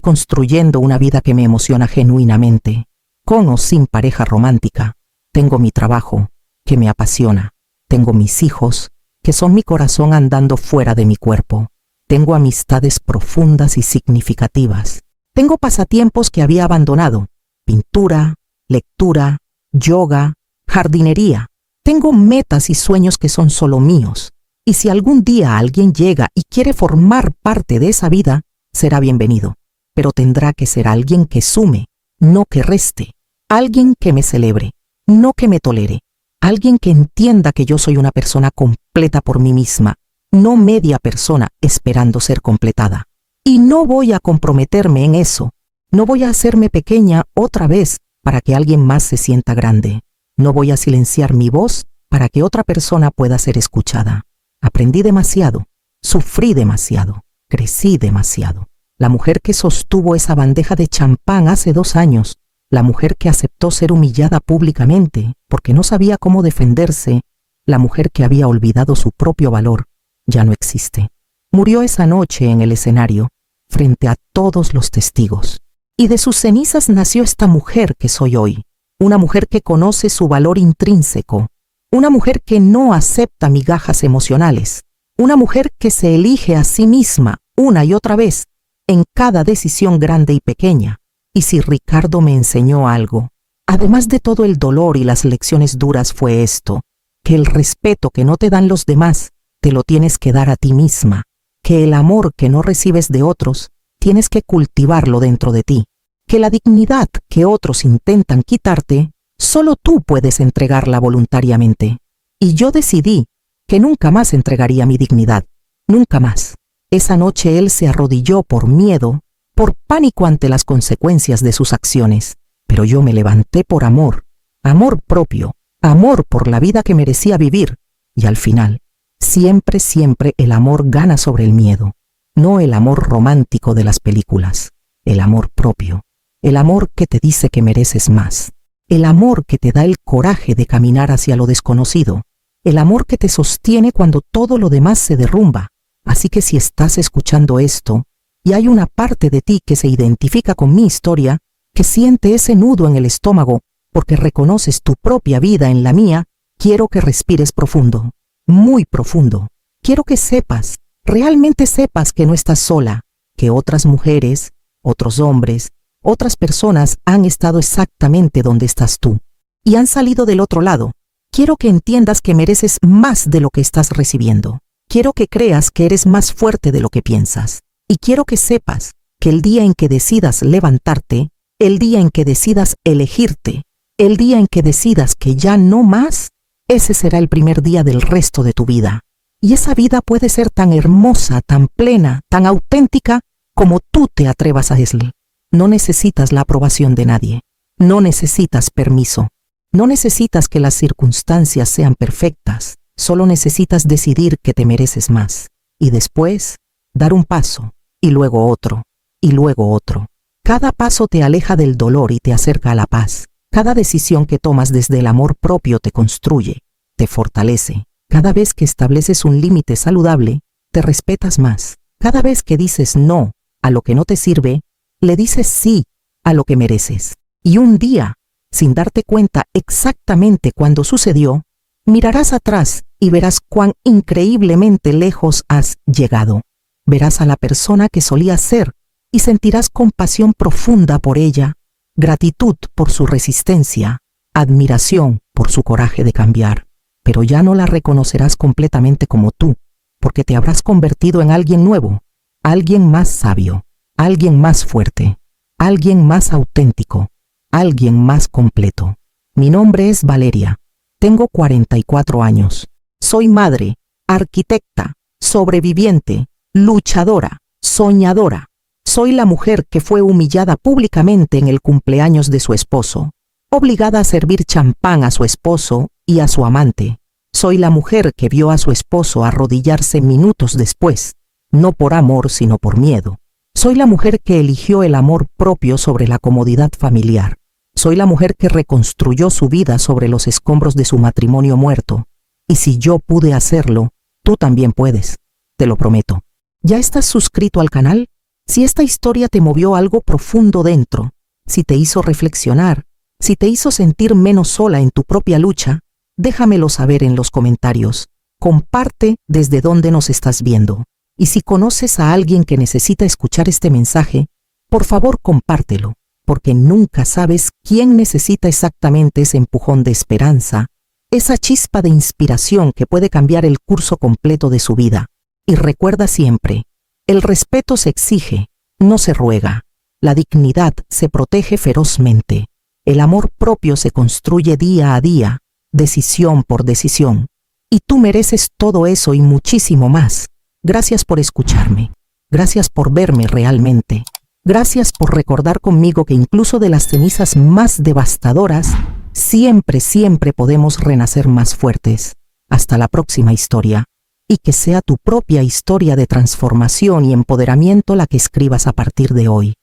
construyendo una vida que me emociona genuinamente, con o sin pareja romántica. Tengo mi trabajo, que me apasiona. Tengo mis hijos, que son mi corazón andando fuera de mi cuerpo. Tengo amistades profundas y significativas. Tengo pasatiempos que había abandonado: pintura, lectura, yoga, jardinería. Tengo metas y sueños que son solo míos. Y si algún día alguien llega y quiere formar parte de esa vida, será bienvenido. Pero tendrá que ser alguien que sume, no que reste. Alguien que me celebre, no que me tolere. Alguien que entienda que yo soy una persona completa por mí misma, no media persona esperando ser completada. Y no voy a comprometerme en eso. No voy a hacerme pequeña otra vez para que alguien más se sienta grande. No voy a silenciar mi voz para que otra persona pueda ser escuchada. Aprendí demasiado, sufrí demasiado, crecí demasiado. La mujer que sostuvo esa bandeja de champán hace 2 años, la mujer que aceptó ser humillada públicamente porque no sabía cómo defenderse, la mujer que había olvidado su propio valor, ya no existe. Murió esa noche en el escenario, frente a todos los testigos. Y de sus cenizas nació esta mujer que soy hoy, una mujer que conoce su valor intrínseco, una mujer que no acepta migajas emocionales, una mujer que se elige a sí misma una y otra vez, en cada decisión grande y pequeña. Y si Ricardo me enseñó algo, además de todo el dolor y las lecciones duras, fue esto: que el respeto que no te dan los demás, te lo tienes que dar a ti misma, que el amor que no recibes de otros, tienes que cultivarlo dentro de ti, que la dignidad que otros intentan quitarte, solo tú puedes entregarla voluntariamente. Y yo decidí que nunca más entregaría mi dignidad, nunca más. Esa noche él se arrodilló por miedo, por pánico ante las consecuencias de sus acciones, pero yo me levanté por amor, amor propio, amor por la vida que merecía vivir, y al final, siempre, siempre el amor gana sobre el miedo, no el amor romántico de las películas, el amor propio, el amor que te dice que mereces más, el amor que te da el coraje de caminar hacia lo desconocido, el amor que te sostiene cuando todo lo demás se derrumba. Así que si estás escuchando esto, y hay una parte de ti que se identifica con mi historia, que siente ese nudo en el estómago porque reconoces tu propia vida en la mía, quiero que respires profundo, muy profundo. Quiero que sepas, realmente sepas que no estás sola, que otras mujeres, otros hombres, otras personas han estado exactamente donde estás tú y han salido del otro lado. Quiero que entiendas que mereces más de lo que estás recibiendo. Quiero que creas que eres más fuerte de lo que piensas. Y quiero que sepas que el día en que decidas levantarte, el día en que decidas elegirte, el día en que decidas que ya no más, ese será el primer día del resto de tu vida. Y esa vida puede ser tan hermosa, tan plena, tan auténtica, como tú te atrevas a hacerla. No necesitas la aprobación de nadie. No necesitas permiso. No necesitas que las circunstancias sean perfectas, solo necesitas decidir que te mereces más. Y después, dar un paso, y luego otro, y luego otro. Cada paso te aleja del dolor y te acerca a la paz. Cada decisión que tomas desde el amor propio te construye, te fortalece. Cada vez que estableces un límite saludable, te respetas más. Cada vez que dices no a lo que no te sirve, le dices sí a lo que mereces. Y un día, sin darte cuenta exactamente cuándo sucedió, mirarás atrás y verás cuán increíblemente lejos has llegado. Verás a la persona que solías ser y sentirás compasión profunda por ella, gratitud por su resistencia, admiración por su coraje de cambiar. Pero ya no la reconocerás completamente como tú, porque te habrás convertido en alguien nuevo, alguien más sabio, alguien más fuerte, alguien más auténtico, alguien más completo. Mi nombre es Valeria, tengo 44 años, soy madre, arquitecta, sobreviviente, luchadora, soñadora. Soy la mujer que fue humillada públicamente en el cumpleaños de su esposo, obligada a servir champán a su esposo y a su amante. Soy la mujer que vio a su esposo arrodillarse minutos después, no por amor sino por miedo. Soy la mujer que eligió el amor propio sobre la comodidad familiar. Soy la mujer que reconstruyó su vida sobre los escombros de su matrimonio muerto. Y si yo pude hacerlo, tú también puedes, te lo prometo. ¿Ya estás suscrito al canal? Si esta historia te movió algo profundo dentro, si te hizo reflexionar, si te hizo sentir menos sola en tu propia lucha, déjamelo saber en los comentarios. Comparte desde dónde nos estás viendo. Y si conoces a alguien que necesita escuchar este mensaje, por favor compártelo, porque nunca sabes quién necesita exactamente ese empujón de esperanza, esa chispa de inspiración que puede cambiar el curso completo de su vida. Y recuerda siempre, el respeto se exige, no se ruega. La dignidad se protege ferozmente. El amor propio se construye día a día, decisión por decisión. Y tú mereces todo eso y muchísimo más. Gracias por escucharme. Gracias por verme realmente. Gracias por recordar conmigo que incluso de las cenizas más devastadoras, siempre podemos renacer más fuertes. Hasta la próxima historia. Y que sea tu propia historia de transformación y empoderamiento la que escribas a partir de hoy.